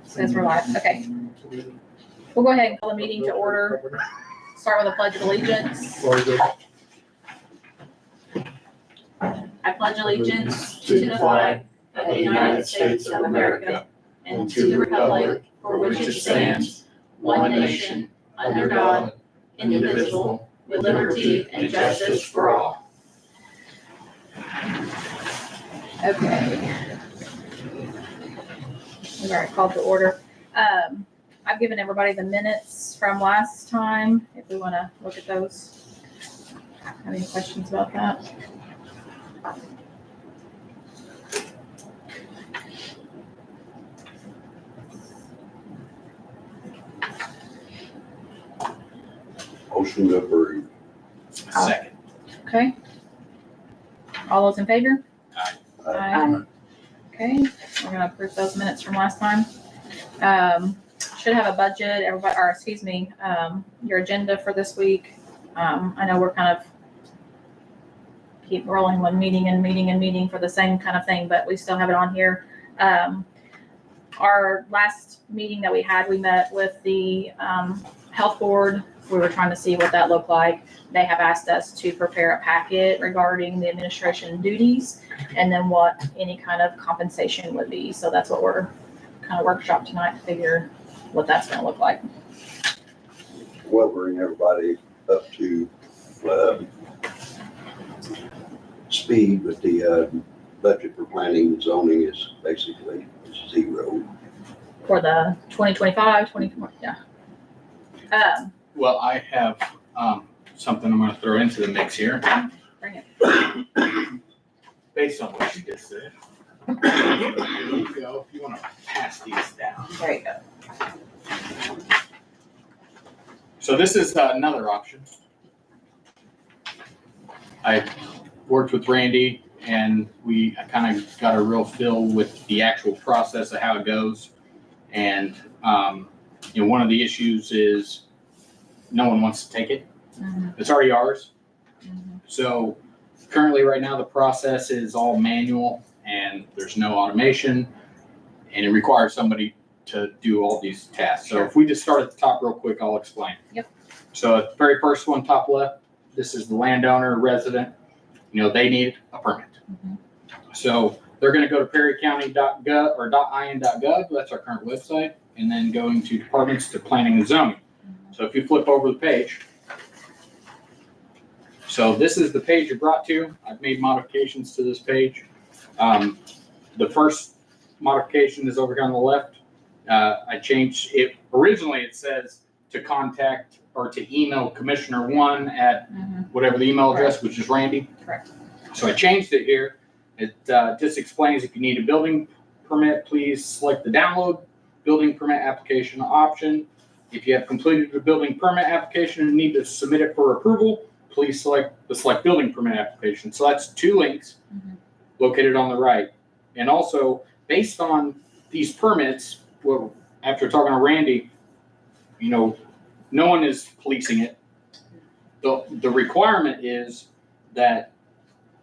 Says we're live. Okay. We'll go ahead and call the meeting to order. Start with a pledge of allegiance. I pledge allegiance to the flag of the United States of America and to the republic for which it stands, one nation, under God, indivisible, with liberty and justice for all. Okay. We've already called to order. I've given everybody the minutes from last time, if we want to look at those. Have any questions about that? Motion to approve. Second. Okay. All those in favor? Aye. Aye. Okay, we're gonna approve those minutes from last time. Should have a budget, everybody, or excuse me, your agenda for this week. I know we're kind of keep rolling one meeting and meeting and meeting for the same kind of thing, but we still have it on here. Our last meeting that we had, we met with the health board. We were trying to see what that looked like. They have asked us to prepare a packet regarding the administration duties and then what any kind of compensation would be. So that's what we're kind of workshop tonight to figure what that's going to look like. We'll bring everybody up to speed with the budget for planning and zoning is basically zero. For the 2025, 24, yeah. Well, I have something I'm going to throw into the mix here. Bring it. Based on what you just said. Here you go. If you want to pass these down. There you go. So this is another option. I worked with Randy and we kind of got a real feel with the actual process of how it goes. And, one of the issues is no one wants to take it. Mm-hmm. It's already ours. Mm-hmm. So currently right now the process is all manual and there's no automation and it requires somebody to do all these tasks. So if we just start at the top real quick, I'll explain. Yep. So at the very first one, top left, this is the landowner resident. They need a permit. Mm-hmm. So they're going to go to perrycounty.gov or .in.gov. That's our current website. And then going to departments to planning and zoning. So if you flip over the page, so this is the page you're brought to. I've made modifications to this page. The first modification is over here on the left. I changed it. Originally it says to contact or to email Commissioner 1 at whatever the email address, which is Randy. Correct. So I changed it here. It just explains if you need a building permit, please select the download building permit application option. If you have completed the building permit application and need to submit it for approval, please select the select building permit application. So that's two links located on the right. And also based on these permits, well, after talking to Randy, no one is policing it. The requirement is that,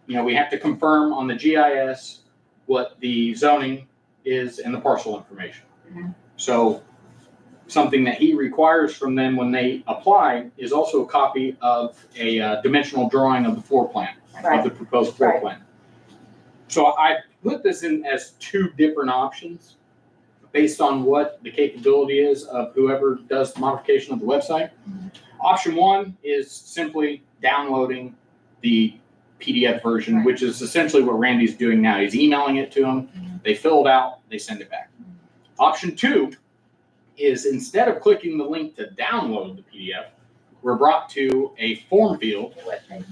we have to confirm on the GIS what the zoning is and the parcel information. Mm-hmm. So something that he requires from them when they apply is also a copy of a dimensional drawing of the floor plan, of the proposed floor plan. So I put this in as two different options based on what the capability is of whoever does the modification of the website. Mm-hmm. Option one is simply downloading the PDF version, which is essentially what Randy's doing now. He's emailing it to them. They fill it out, they send it back. Option two is instead of clicking the link to download the PDF, we're brought to a form field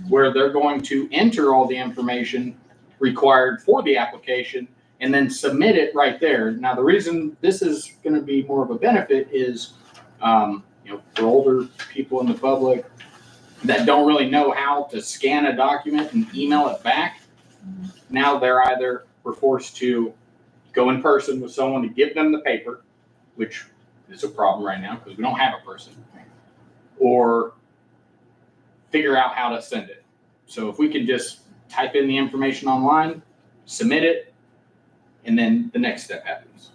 where they're going to enter all the information required for the application and then submit it right there. Now, the reason this is going to be more of a benefit is, for older people in the public that don't really know how to scan a document and email it back. Now we're forced to go in person with someone to give them the paper, which is a problem right now because we don't have a person, or figure out how to send it. So if we can just type in the information online, submit it, and then the next step happens.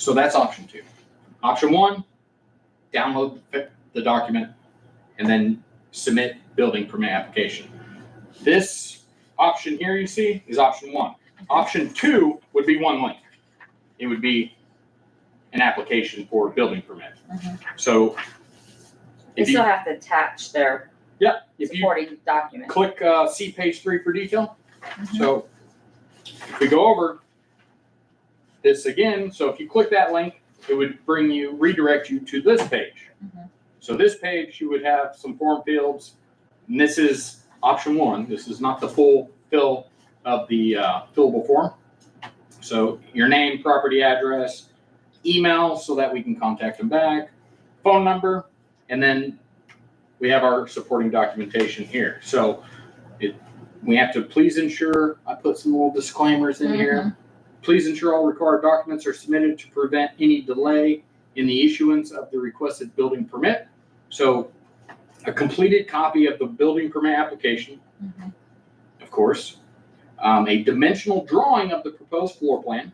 So that's option 2. Option 1, download the document and then submit building permit application. This option here you see is option 1. Option 2 would be one link. It would be an application for a building permit. So They if you, still have to attach their if you supporting document. click see page 3 for detail. So if we go over this again, so if you click that link, it would redirect you to this page. So this page, you would have some form fields, and this is option 1. This is not the full fill of the fillable form. So your name, property address, email so that we can contact them back, phone number, and then we have our supporting documentation here. So we have to please ensure, I put some little disclaimers in here. Please ensure all required documents are submitted to prevent any delay in the issuance of the requested building permit. So a completed copy of the building permit application, of course, a dimensional drawing of the proposed floor plan,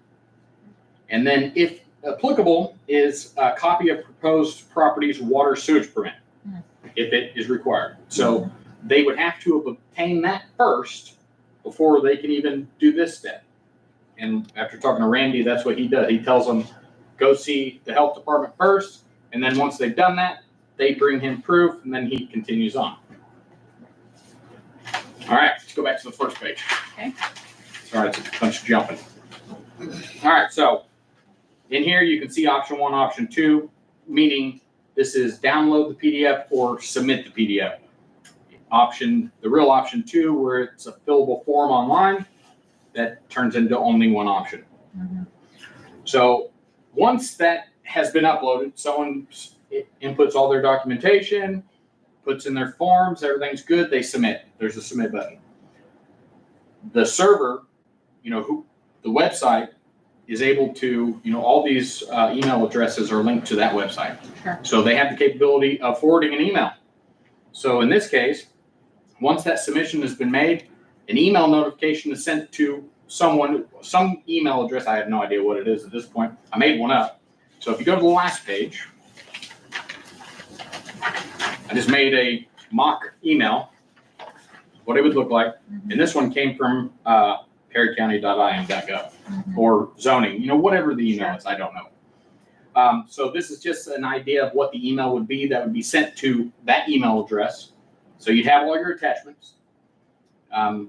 and then if applicable is a copy of proposed property's water sewage permit, if it is required. So they would have to obtain that first before they can even do this step. And after talking to Randy, that's what he does. He tells them, go see the health department first, and then once they've done that, they bring him proof, and then he continues on. All right, let's go back to the first page. Okay. Sorry, it's a bunch of jumping. All right, so in here you can see option 1, option 2, meaning this is download the PDF or submit the PDF. The real option 2, where it's a fillable form online, that turns into only one option. So once that has been uploaded, someone inputs all their documentation, puts in their forms, everything's good, they submit. There's a submit button. The server, the website is able to, all these email addresses are linked to that website. Sure. So they have the capability of forwarding an email. So in this case, once that submission has been made, an email notification is sent to some email address. I have no idea what it is at this point. I made one up. So if you go to the last page, I just made a mock email, what it would look like. And this one came from perrycounty.im.gov or zoning, whatever the email is, I don't know. So this is just an idea of what the email would be that would be sent to that email address. So you'd have all your attachments.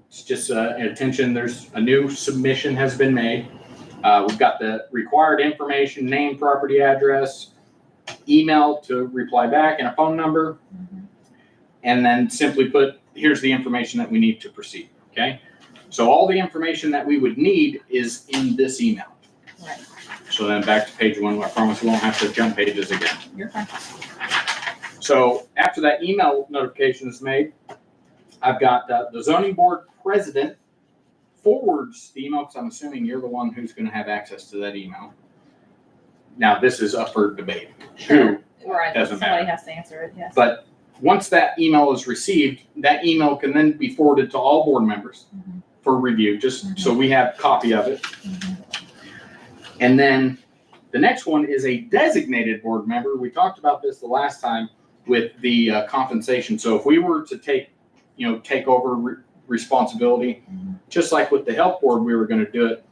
It's just attention, there's a new submission has been made. We've got the required information, name, property address, email to reply back, and a phone number. And then simply put, here's the information that we need to proceed, okay? So all the information that we would need is in this email. Right. So then back to page 1, I promise we won't have to jump pages again. You're fine. So after that email notification is made, I've got the zoning board president forwards the email, because I'm assuming you're the one who's going to have access to that email. Now, this is up for debate. Sure. Who Right. doesn't Somebody matter. has to answer it, yes. But once that email is received, that email can then be forwarded to all board members for review, just so we have a copy of it. And then the next one is a designated board member. We talked about this the last time with the compensation. So if we were to take over responsibility, just like with the health board, we were going to do it.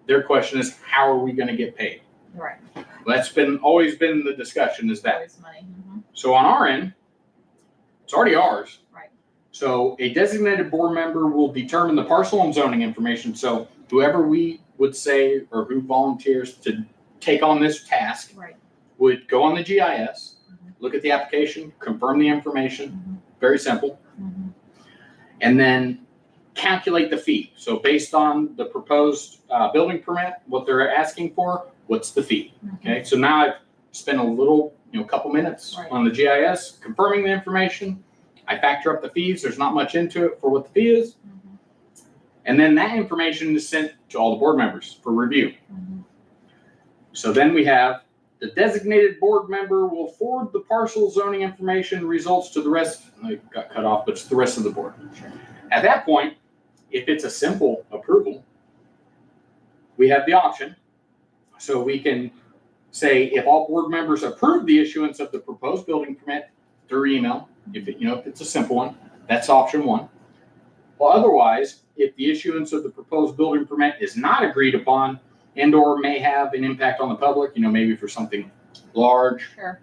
Their question is, how are we going to get paid? Right. Well, that's always been the discussion, is that. Always money. So on our end, it's already ours. Right. So a designated board member will determine the parcel and zoning information. So whoever we would say, or who volunteers to take on this task, Right. would go on the GIS, look at the application, confirm the information, very simple, and then calculate the fee. So based on the proposed building permit, what they're asking for, what's the fee? Okay, so now I've spent a little, couple minutes Right. on the GIS, confirming the information. I factor up the fees. There's not much into it for what the fee is. And then that information is sent to all the board members for review. So then we have the designated board member will forward the parcel zoning information results to the rest. I got cut off, but it's the rest of the board. Sure. At that point, if it's a simple approval, we have the option. So we can say if all board members approve the issuance of the proposed building permit through email, if it's a simple one, that's option 1. Well, otherwise, if the issuance of the proposed building permit is not agreed upon and or may have an impact on the public, maybe for something large, Sure.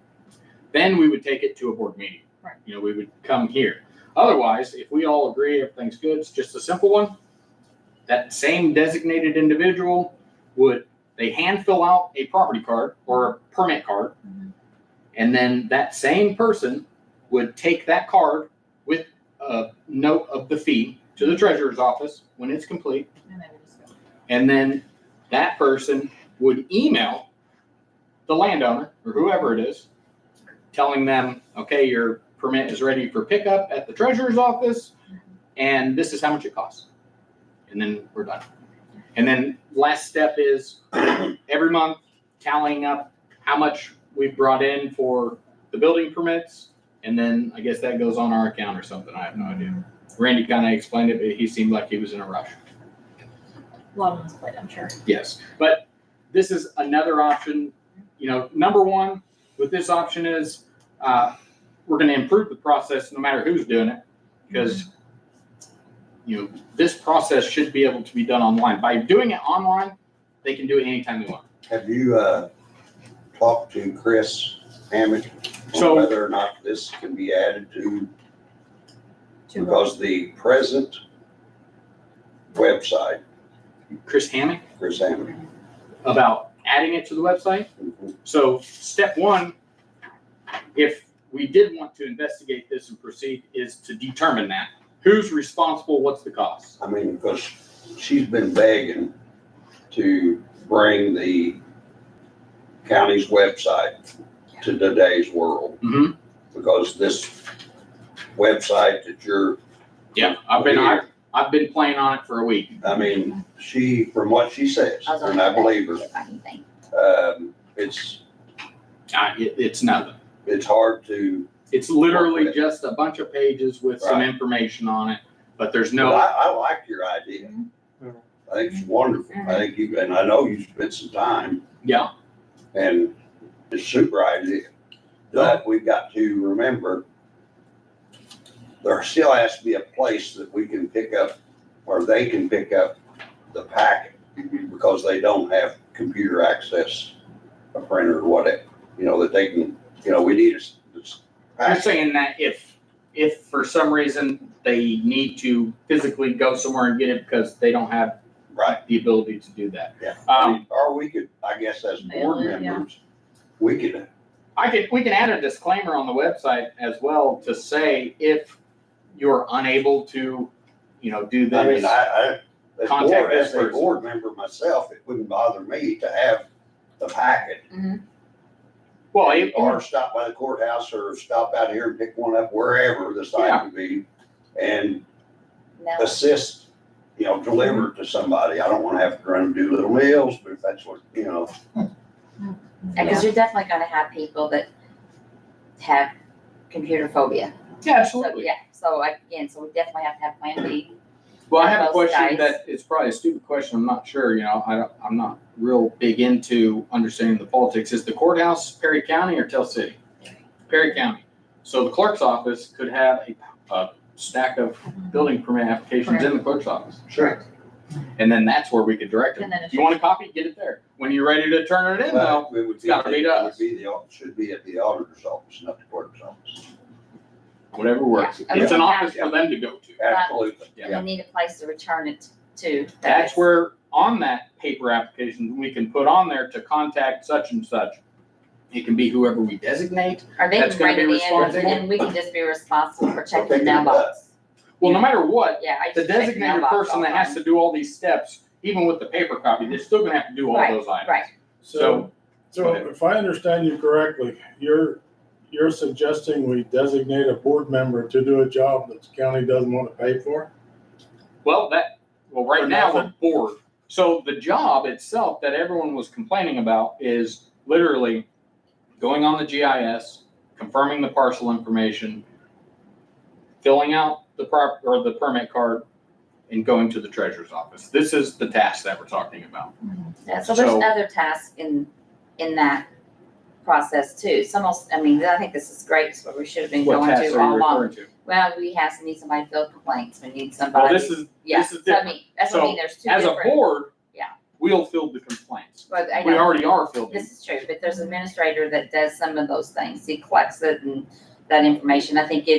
then we would take it to a board meeting. Right. We would come here. Otherwise, if we all agree everything's good, it's just a simple one, that same designated individual they hand fill out a property card or a permit card, Mhm. and then that same person would take that card with a note of the fee to the treasurer's office when it's complete, And then we just go. and then that person would email the landowner or whoever it is, telling them, okay, your permit is ready for pickup at the treasurer's office, and this is how much it costs. And then we're done. And then last step is every month tallying up how much we've brought in for the building permits, and then I guess that goes on our account or something. I have no idea. Randy kind of explained it, but he seemed like he was in a rush. A lot of us played, I'm sure. Yes, but this is another option. Number one with this option is we're going to improve the process no matter who's doing it, because this process should be able to be done online. By doing it online, they can do it anytime they want. Have you talked to Chris Hammett on So- whether or not this can be added to, because the present website, Chris Hammock Chris Hammett, about adding it to the website. So step 1, if we did want to investigate this and proceed, is to determine that. Who's responsible? What's the cost? I mean, because she's been begging to bring the county's website to today's world, Mm-hmm. because this website that you're, Yeah, I've been playing on it for a week. I mean, from what she says, I was on and I that. believe her, Anything. It's nothing. it's hard to, It's literally just a bunch of pages with some Right. information on it, but there's but no. I like your idea. I think it's wonderful. I think and I know you spent some time, Yeah. and it's a super idea. But we've got to remember, there still has to be a place that we can pick up, or they can pick up the packet, because they don't have computer access, a printer or whatever, that they can, we need a You're packet. saying that if for some reason they need to physically go somewhere and get it because they don't have Right, the ability to do that. yeah. Um, Or we could, I guess as Mail board it, yeah. members, we could, we can add a disclaimer on the website as well to say if you're unable to, do I mean, this. as Contact this a person. board member myself, it wouldn't bother me to have the packet. Well, Or stop by the courthouse, or stop out here and pick one up wherever the site would be, and No. assist, deliver it to somebody. I don't wanna have to run and do little meals, but if that's what, Because you're definitely gonna have people that have computer phobia. yeah, So, absolutely. yeah, so we definitely have to have plan B. Well, I have a Those question guys. that it's probably a stupid question. I'm not sure, I'm not real big into understanding the politics. Is the courthouse Perry County or Tell City? Perry County. So the clerk's office could have a stack of building permit applications in the clerk's office. Sure. And then that's where we could direct it. And then it's You want a copy? Get it there. When you're ready to turn it in, though, But it would be, gotta be us. should be at the auditor's office, not the clerk's office. whatever works. Yeah. It's an Yeah. office for them to go to. Absolutely. Yeah. And we need a place to return it to. That's where, on that paper application, we can put on there to contact such and such. It can be whoever we designate. Or they that's can gonna bring be it in responsible. and we can just be responsible for checking Okay, the mailbox. Well, no matter what, Yeah, I the just check designated mailbox person all that the has time. to do all these steps, even with the paper copy, they're still gonna have to do all Right, those items. right. So- So if I understand you correctly, you're suggesting we designate a board member to do a job that the county doesn't want to pay for? Well, right For now, we're nothing? bored. So the job itself that everyone was complaining about is literally going on the GIS, confirming the parcel information, filling out the permit card, and going to the treasurer's office. This is the task that we're talking about. Yeah, so there's So- other tasks in that process too. It's almost, I mean, I think this is great, it's what we should have been What going tasks to are all you along. referring to? Well, need somebody to fill complaints, we need Well, somebody, this is yeah, this is so I different. mean, that's what I So, mean, there's two As a different. board, Yeah. we'll field the complaints. But I We know, already are fielding. this is true, but there's an administrator that does some of those things, he collects it and that information, I think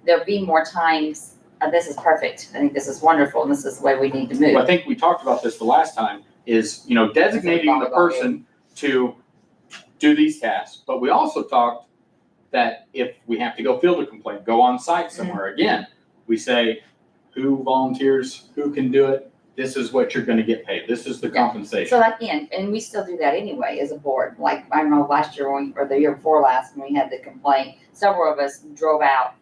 there'll be more times, this is perfect, I think this is wonderful, and this is the way we need to Well, I move. think we talked about this the last time, is, designating the person to do these tasks. But we also talked that if we have to go field a complaint, go on site somewhere, again, we say, who volunteers, who can do it, this is what you're gonna get paid, this is the compensation. So again, and we still do that anyway as a board, like, I don't know, last year or the year before last, when we had the complaint, several of us drove out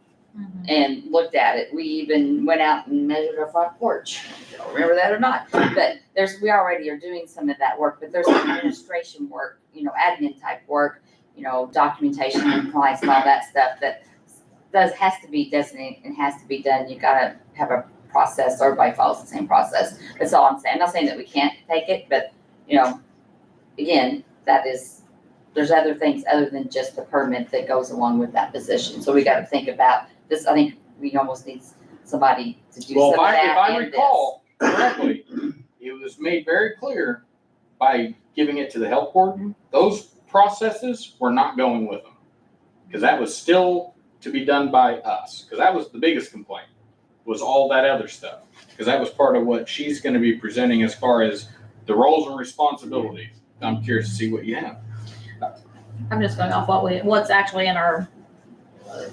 and looked at it. We even went out and measured our front porch. I don't remember that or not, but we already are doing some of that work, but there's administration work, admin type work, documentation and compliance and all that stuff that has to be designated and has to be done. You gotta have a process, everybody follows the same process. That's all I'm saying. I'm not saying that we can't take it, but, again, there's other things other than just the permit that goes along with that position. So we gotta think about this. I think we almost need somebody to do some Well, of that if I and this. recall correctly, it was made very clear by giving it to the health board, those processes were not going with them. Because that was still to be done by us, because that was the biggest complaint, was all that other stuff. Because that was part of what she's gonna be presenting as far as the roles and responsibilities. I'm curious to see what you have. I'm just going off what's actually in our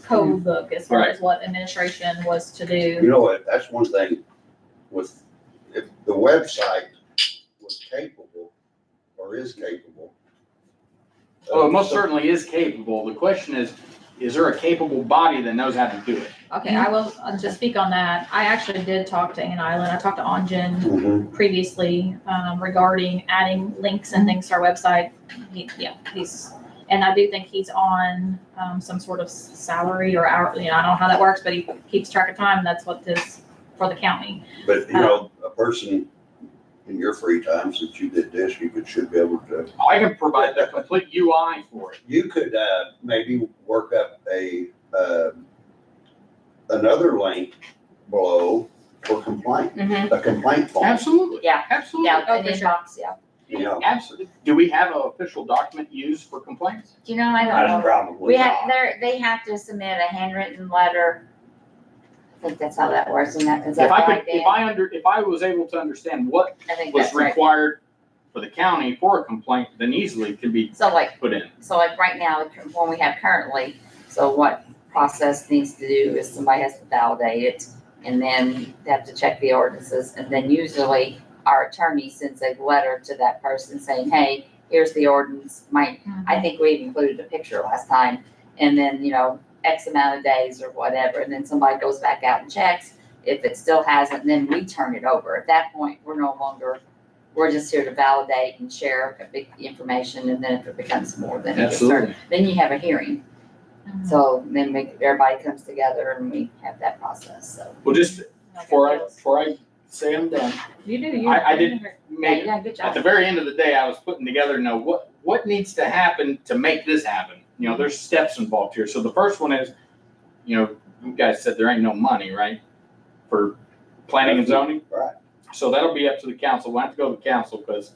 code book as far as what administration was to You do. know what, that's one thing with, if the website was capable or is capable. Well, it most certainly is capable. The question is there a capable body that knows how to do it? Okay, I will, to speak on that, I actually did talk to Ann Island, I talked to Anjan Mhm. previously, regarding adding links and things to our website. And I do think he's on, some sort of salary or hourly, I don't know how that works, but he keeps track of time, and that's what this, for the county. But, a person in your free time, since you did this, should be able to, I can provide the complete UI for it. you could, maybe work up another link below for complaint, Mhm. a complaint form. Absolutely. Yeah. Absolutely. Yeah, Oh, an for sure. inbox, yeah. Absolutely. Do we have an official document used for complaints? Do you know, I don't That's know. probably We have, not. they have to submit a handwritten letter. I think that's how that works, and is If that I right, could, Dan? if I was able to understand what I think was that's right. required for the county for a complaint, then easily it can be So like put in. right now, when we have currently, so what process needs to do is somebody has to validate it, and then they have to check the ordinances, and then usually our attorney sends a letter to that person saying, hey, here's the ordinance, I think we included a picture last time, and then, X amount of days or whatever, and then somebody goes back out and checks. If it still hasn't, then we turn it over. At that point, we're just here to validate and share big information, and then if it becomes more, then it gets Absolutely. then you have a hearing. So then everybody comes together and we have that process, so. Well, just before I say I'm done, You do, I did Yeah, make, you did a good at the job. very end of the day, I was putting together, what needs to happen to make this happen? There's steps involved here. So the first one is, you guys said there ain't no money, right? For planning and zoning? Right. So that'll be up to the council. We'll have to go to the council because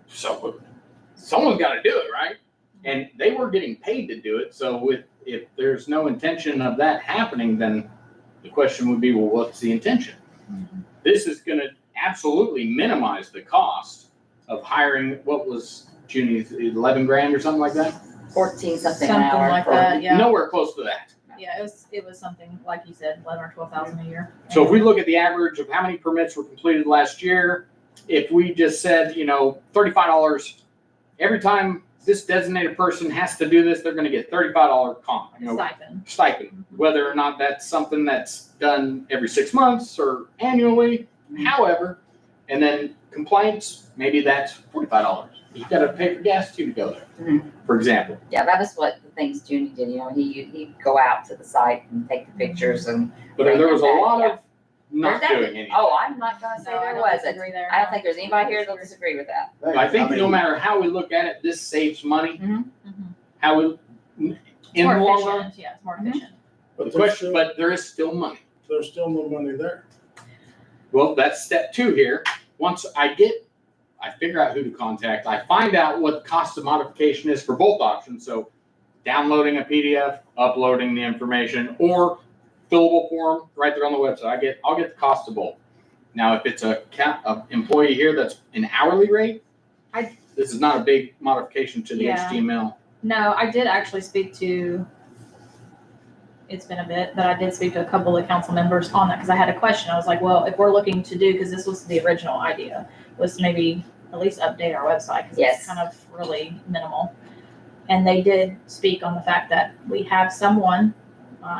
someone's got to do it, right? And they were getting paid to do it. So if there's no intention of that happening, then the question would be, well, what's the intention? This is going to absolutely minimize the cost of hiring, what was Junie's, 11 grand or something like that? 14 something an Something hour. like that, yeah. Nowhere close to that. Yeah, it was something, like you said, 11 or 12,000 a year. So if we look at the average of how many permits were completed last year, if we just said, $35, every time this designated person has to do this, they're gonna get $35 stipend, whether or not that's something that's done every 6 months or annually, however. And then complaints, maybe that's $45. You gotta pay for gas too to go there, for example. Yeah, that was what the things Junie did, he'd go out to the site and take the pictures and. But there was a lot of not There's that- doing anything. Oh, I'm not gonna say No, I there don't wasn't. disagree there. I don't think there's anybody here that'll disagree with that. I think no mean, matter how we look at it, this saves money. Mhm. How we, It's in the more long run, efficient, yeah, it's more Mhm. efficient. the But question, but there is still money. there's still no money there. Well, that's step 2 here. Once I figure out who to contact, I find out what the cost of modification is for both options. So downloading a PDF, uploading the information, or fillable form right there on the website. I'll get the cost of both. Now, if it's a employee here that's an hourly rate, this is not a big modification to the Yeah. HTML. No, I did actually speak to, it's been a bit, but I did speak to a couple of council members on that, because I had a question. I was like, well, if we're looking to do, because this was the original idea, was maybe at least update our website, because Yes. it's kind of really minimal. And they did speak on the fact that we have someone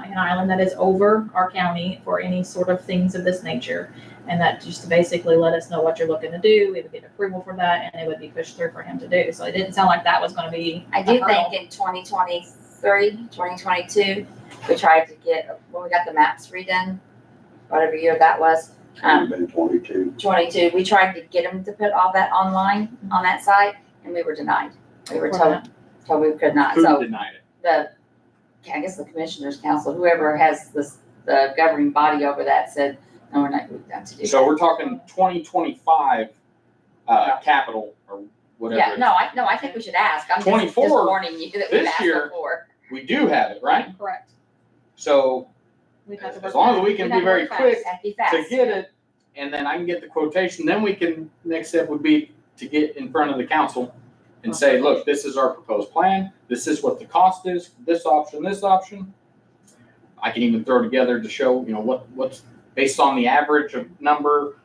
in Ireland that is over our county for any sort of things of this nature. And that just to basically let us know what you're looking to do. We would get approval for that, and it would be pushed through for him to do. So it didn't sound like that was gonna be. I a do hurdle. think in 2023, 2022, we tried to get, when we got the maps redone, whatever year that was, It's been 22. 22, we tried to get them to put all that online on that site, and we were denied. We were told we could not. Who So denied it? I guess the commissioners council, whoever has the governing body over that said, no, we're not going to do that. So we're talking 2025 capital or whatever. Yeah, no, I think we should ask. I'm just 24, warning you that we've this asked year, before. We do have it, right? Correct. So We'd have to as work long as fast. we can We'd be have to very work fast. quick That'd be fast. to get it, and then I can get the quotation, then we can, next step would be to get in front of the council and say, look, this is our proposed plan, this is what the cost is, this option. I can even throw together to show, what's based on the average of number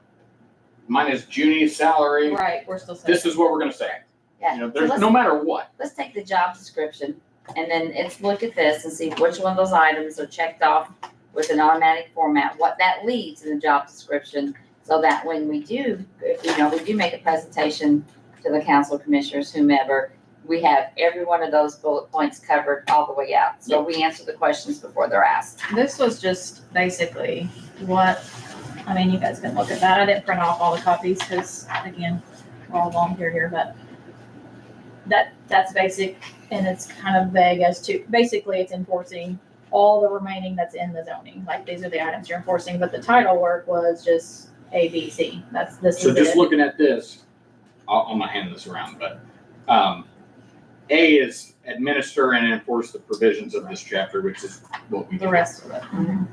minus Junie's salary, Right, we're still. this is what we're gonna say. Yeah. So There's let's- no matter what. Let's take the job description and then let's look at this and see which one of those items are checked off with an automatic format, what that leads in the job description, so that when we do, if we do make a presentation to the council commissioners, whomever, we have every one of those bullet points covered all the way out. So we answer the questions before they're asked. This was just basically you guys can look at that. I didn't print off all the copies because, again, we're all volunteer here, but that's basic, and it's kind of vague as to, basically it's enforcing all the remaining that's in the zoning. Like, these are the items you're enforcing, but the title work was just A, B, C. This So is just it. looking at this, I'm not handing this around, but, A is administer and enforce the provisions of this chapter, which is what we do. The rest of it.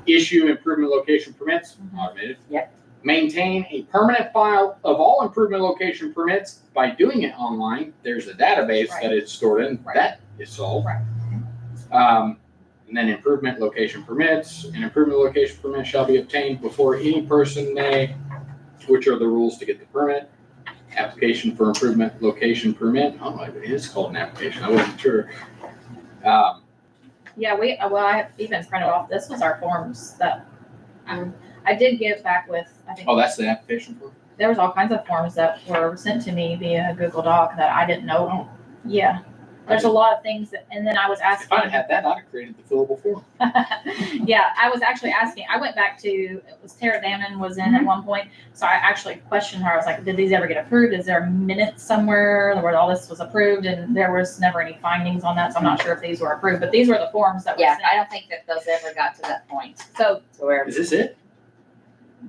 Issue improvement location permits, Mhm. automated. Yep. Maintain a permanent file of all improvement location permits by doing it online. There's a database Right. that it's stored in, Right. that is solved. Right. And then improvement location permits, an improvement location permit shall be obtained before any person may, which are the rules to get the permit. Application for improvement location permit, oh, it is called an application, I wasn't sure. Yeah, I even printed off, this was our forms that, I did get back with, I think, Oh, that's the application form? there was all kinds of forms that were sent to me via Google Doc that I didn't know. Yeah, there's a lot of things that, and then I was If asking. I'd had that, I'd have created the fillable form. Yeah, I was actually asking, I went back to, it was Tara Damon was in at one point, so I actually questioned her, I was like, did these ever get approved? Is there minutes somewhere where all this was approved? And there was never any findings on that, so I'm not sure if these were approved, but these were the forms that were Yeah, sent. I don't think that those ever got to that point, So to where, Is this it?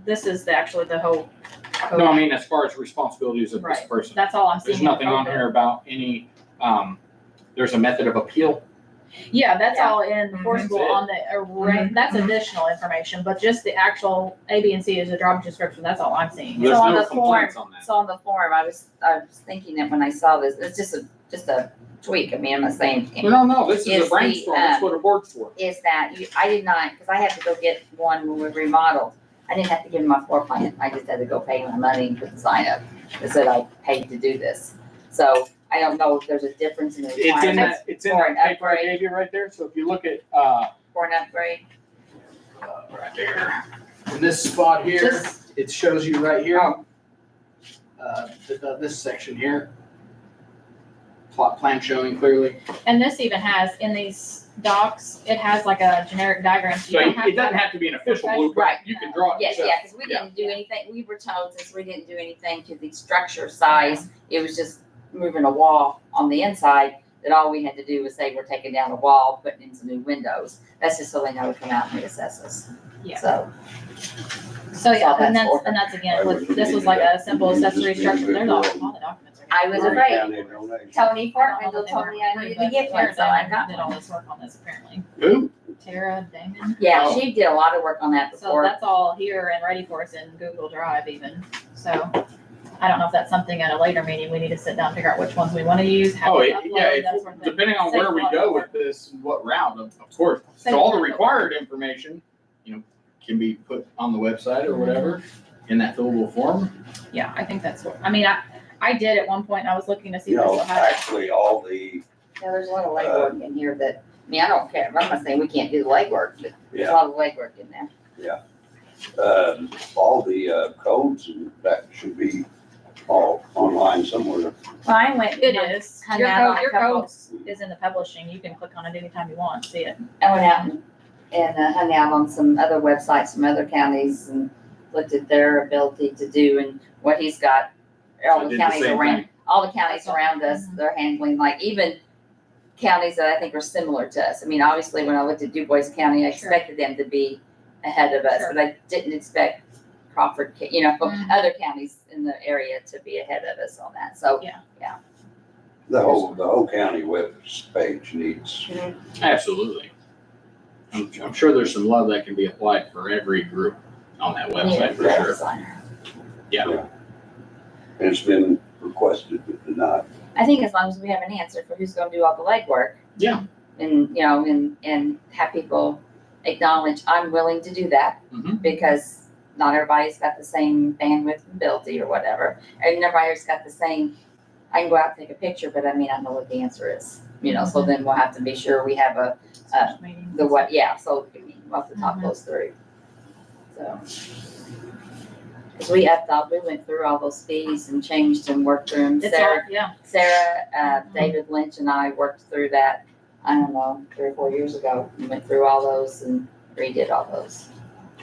this is actually the whole. code. No, I mean, as far as responsibilities of this Right. person. That's all I'm seeing. There's in the nothing on code. here about any, there's a method of appeal. Yeah, that's Yeah. all enforceable That's it. on the array, that's additional information, but just the actual A, B, and C is a job description, that's all I'm seeing. There's So on no the form- complaints on that. so on the form, I was thinking that when I saw this, it's just a tweak, I mean, I'm not saying. No, this is Is a the, brainstorm, that's what it works for. Is that I did not, because I had to go get one when we remodeled. I didn't have to give him my floor plan. I just had to go pay my money and put the sign up. It said I paid to do this. So I don't know if there's a difference in the It's in requirements that for an paper I upgrade. gave you right there, so if you look at, for an upgrade. right there, in this spot here, Just, it shows you right here. Oh. This section here. Plot plan showing clearly. And this even has, in these docs, it has like a generic diagram. So you don't have it doesn't to- have to be an official Right. blueprint, you can draw it Yes, yourself. yeah, because we didn't do anything, we were told since we didn't do anything to the structure size, it was just moving a wall on the inside, that all we had to do was say we're taking down a wall, putting in some new windows. That's just so they know to come out and reassess us. Yeah. So, So yeah, all and that's that's, for. and that's again, with, this was like a simple accessory structure, there's all the documents. are I was here. afraid. County donation. Tony I don't know Fartman that they told were me I free, needed but to get Tara one, so I Damon got did all one. this work on this apparently. Who? Tara Damon. Yeah, Oh. she did a lot of work on that So before. that's all here and ready for us in Google Drive even, so. I don't know if that's something at a later meeting, we need to sit down, and figure out which ones we wanna use, how Oh, we yeah, upload, that sort of thing. depending on Save where a we lot of go work. with this and what route, of course. Save So all the a lot of required information, can be put on the website or whatever in that fillable form. Yeah, I think that's what, I mean, I did at one point, I was looking to see You if I know, still had it. actually, all the, Yeah, there's a lot of legwork in here that, I mean, I don't care, I'm not saying we can't do the legwork, but there's yeah, a lot of legwork in there. all the codes and that should be all online somewhere. Well, I went. It is, Hung your out on code, a your couple- code is in the publishing, you can click on it anytime you want, see it. I went out and hung out on some other websites from other counties and looked at their ability to do and what he's got. I All did the the counties same around, thing. all the counties around us, they're handling, like even counties that I think are similar to us. I mean, obviously, when I looked at DuBois County, I Sure. expected them to be ahead of us, Sure. but I didn't expect Crawford, Mhm. other counties in the area to be ahead of us on that. So, The whole county web page needs, Absolutely. I'm sure there's some love that can be applied for every group on that website for yeah, sure. designer. and it's been requested but denied. I think as long as we have an answer for who's gonna do all the legwork. Yeah. And, and have people acknowledge, I'm willing to do that, Mhm. because not everybody's got the same bandwidth and ability or whatever. And everybody's got the same, I can go out and take a picture, but I mean, I know what the answer is, so then we'll have to be sure we have Meetings. we'll have to talk those through. So. Cause we went through all those fees and changed and worked through them. It's all, yeah, Sarah, David Lynch and I worked through that, I don't know, 3 or 4 years ago. We went through all those and redid all those.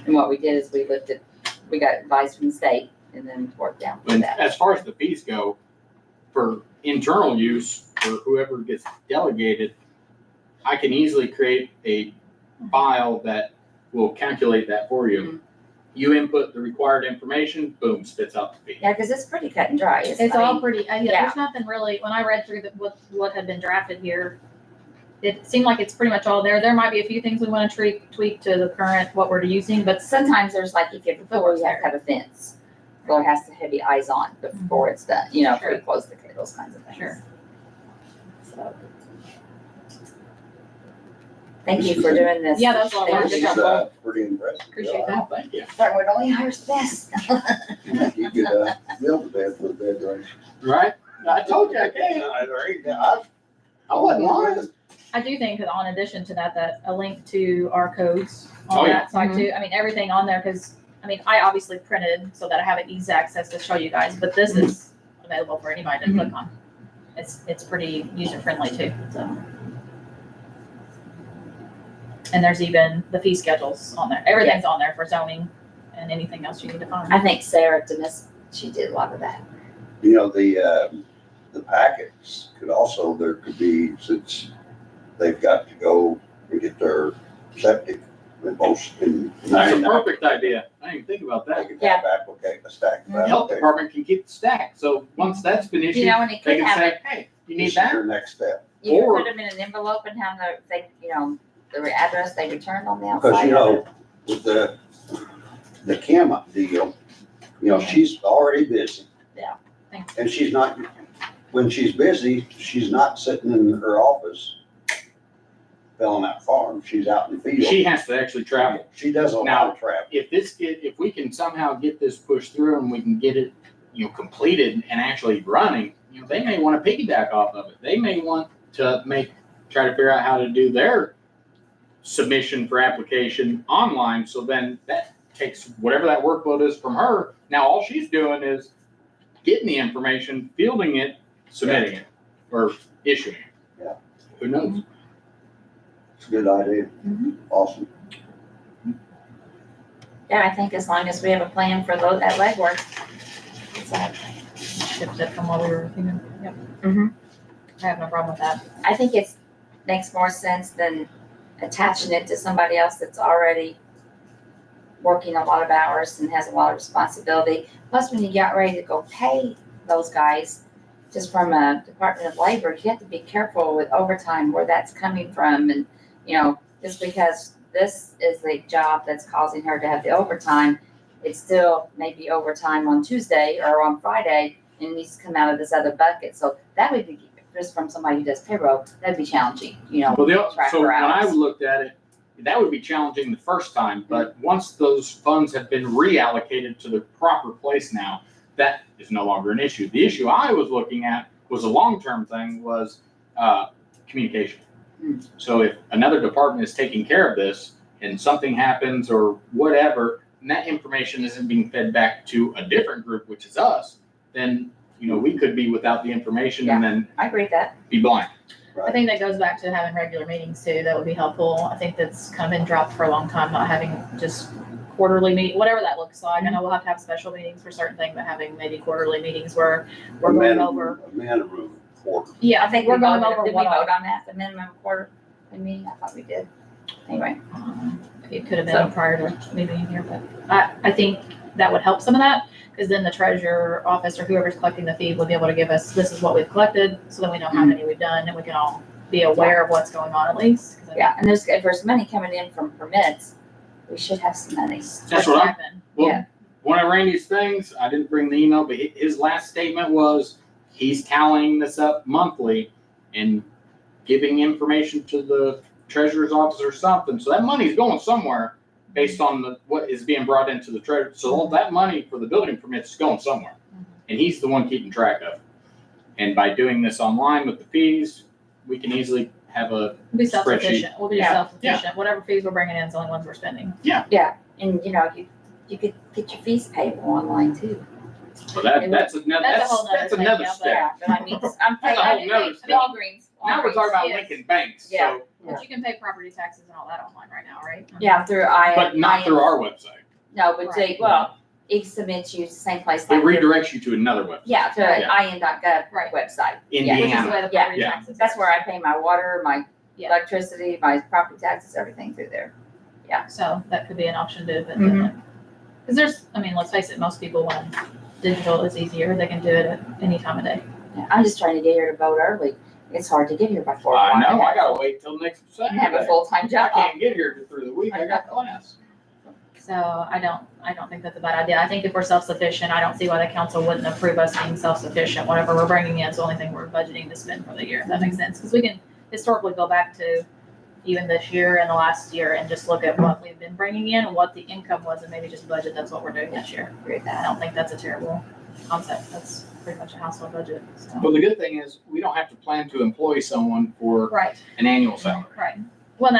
And what we did is we got advice from the state and then worked down through And that. as far as the fees go, for internal use, for whoever gets delegated, I can easily create a file that will calculate that for you. Mhm. You input the required information, boom, spits out the fee. Yeah, cause it's pretty cut and dry. it's I all mean, pretty, yeah. there's nothing really, when I read through what had been drafted here, it seemed like it's pretty much all there. There might be a few things we wanna tweak to the current, what we're using, but Sometimes there's like, if you have a pool, you have to have a fence. Or it has to have the eyes on before it's done, before Sure. you close the gate, those kinds of things. Sure. So. Thank you for doing this. Yeah, that was a lot of work. This Thank is you. pretty impressive. appreciate job. that. Thank you. Starting with only hires the best. You could, build a bed for a bed, right? Right? I told you I can't. I wasn't lying. I do think that in addition to that a link to our codes Oh, on yeah. that side too, I mean, everything on there, cause, I mean, I obviously printed so that I have easy access to show you guys, but this is available for anybody to click on. It's pretty user friendly too, so. And there's even the fee schedules on there, everything's on there for zoning and anything else you need to find. I think Sarah Demis, she did a lot of that. The packets could also, there could be, since they've got to go and get their septic, in most, in That's a 99, perfect idea. I didn't even think about they that. could have a stack of The health applications. department can keep the stack. So once that's been issued, And it they could can have, say, hey, you This need is that? your next step. you could or- put them in an envelope and have the address they returned on the Because, outside. with the Kim deal, she's already busy. Yeah. Thanks. And she's not, when she's busy, she's not sitting in her office filling out forms. She's out in the field. She has to actually travel. She does a lot of travel. If we can somehow get this pushed through and we can get it, completed and actually running, they may want to piggyback off of it. They may want to try to figure out how to do their submission for application online. So then that takes whatever that workload is from her. Now all she's doing is getting the information, fielding it, submitting it, or issuing it. Yeah. Who knows? It's a good idea. Mhm. Awesome. Yeah, I think as long as we have a plan for those, that legwork. So, Shift it from what we were thinking. Yep. Mhm. I have no problem with that. I think it's, makes more sense than attaching it to somebody else that's already working a lot of hours and has a lot of responsibility. Plus, when you get ready to go pay those guys, just from a Department of Labor, you have to be careful with overtime, where that's coming from. And, you know, just because this is the job that's causing her to have the overtime, it's still maybe overtime on Tuesday or on Friday, and it needs to come out of this other bucket. So that would be, just from somebody who does payroll, that'd be challenging, you know. Well, track so her when I hours. looked at it, that would be challenging the first time, but once those funds have been reallocated to the proper place now, that is no longer an issue. The issue I was looking at was a long-term thing, was communication. Mm. So if another department is taking care of this and something happens or whatever, and that information isn't being fed back to a different group, which is us, then, you know, we could be without the information and then I agree with that. be blind. I think that goes back to having regular meetings too. That would be helpful. I think that's kind of been dropped for a long time, not having just quarterly meet, whatever that looks like. I know we'll have to have special meetings for certain things, but having maybe quarterly meetings where we're going over. A minimum quarter. Yeah, I think we're we going voted, over did we what vote on that, the minimum quarter meeting? I thought we did. Anyway, it could have been prior to me being here, but I think that would help some of that. Because then the treasurer office or whoever's collecting the fee will be able to give us, this is what we've collected, so then we know how many we've done, and we can all be aware of what's going on at least. 'Cause I think yeah, and if there's money coming in from permits, we should have some money. That's what I'm, happened. well, Yeah. one of Randy's things, I didn't bring the email, but his last statement was he's tallying this up monthly and giving information to the treasurer's office or something. So that money's going somewhere based on what is being brought into the treasurer. So all that money for the building permits is going somewhere. And he's the one keeping track of it. And by doing this online with the fees, we can easily have a, We'll be self-sufficient. We'll be Yeah. self-sufficient. Whatever fees we're bringing in is the only ones we're spending. And, you know, you could get your fees payable online too. so that's another, That's a whole nother that's thing, another yeah, but- step. Yeah, but I mean, I'm That's a whole nother step. Walgreens. Now we're talking about yes. Lincoln Banks, Yeah. so, But you can pay property taxes and all that online right now, right? Yeah, through but not through our website. No, but Right. well, it submits you to the same place. It like your- redirects you to another website. Yeah, to Yeah. IN.gov Right. website. Which is the Indiana. way the Yeah. property Yeah. taxes. That's where I pay my water, my Yeah. electricity, my property taxes, everything through there. So that could be an option too, but Mhm. because there's, I mean, let's face it, most people when digital is easier, they can do it at any time of day. Yeah, I'm just trying to get here to vote early. It's hard to get here by 4 I o'clock. know, I gotta wait till next And have a Saturday. full-time I job. can't get here through the week, I got class. So I don't think that's a bad idea. I think if we're self-sufficient, I don't see why the council wouldn't approve us being self-sufficient. Whatever we're bringing in is the only thing we're budgeting to spend for the year, if that makes sense. Because we can historically go back to even this year and the last year and just look at what we've been bringing in, and what the income was, and maybe just budget, that's what we're doing this year. Agree with I that. don't think that's a terrible concept. That's pretty much a household budget, so. Well, the good thing is, we don't have to plan to employ someone for Right. an annual salary. Right. Well,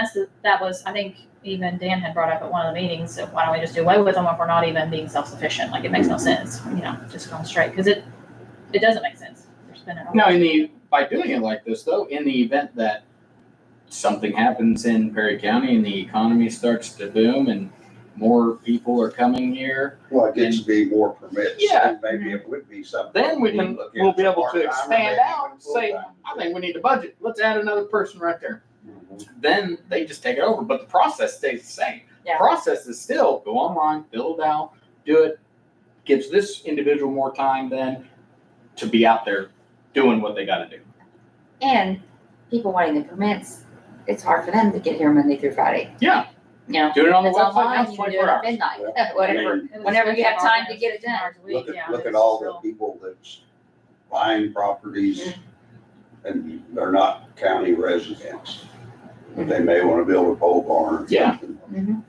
that was, I think even Dan had brought up at one of the meetings, so why don't we just do away with them if we're not even being self-sufficient? Like, it makes no sense, just going straight, because it doesn't make sense. You're spending all Now, by doing it like this though, in the event that something happens in Perry County and the economy starts to boom and more people are coming here, Well, it gets to be more permits. Yeah. And maybe it would be something. then we'll be able to expand out and say, full-time. I think we need a budget, let's add another person right there. Mhm. Then they just take it over, but the process stays the same. Yeah. Process is still go online, fill it out, do it, gives this individual more time then to be out there doing what they gotta do. And people wanting the permits, it's hard for them to get here Monday through Friday. Yeah. You know, Doing it on the it's website, online, that's you can do 24 it at hours. midnight, Yeah. whatever. And Whenever you have time to get it done. Look at all the people that's buying properties and they're not county residents. But they may want to build a pole barn or Yeah. something. Mhm.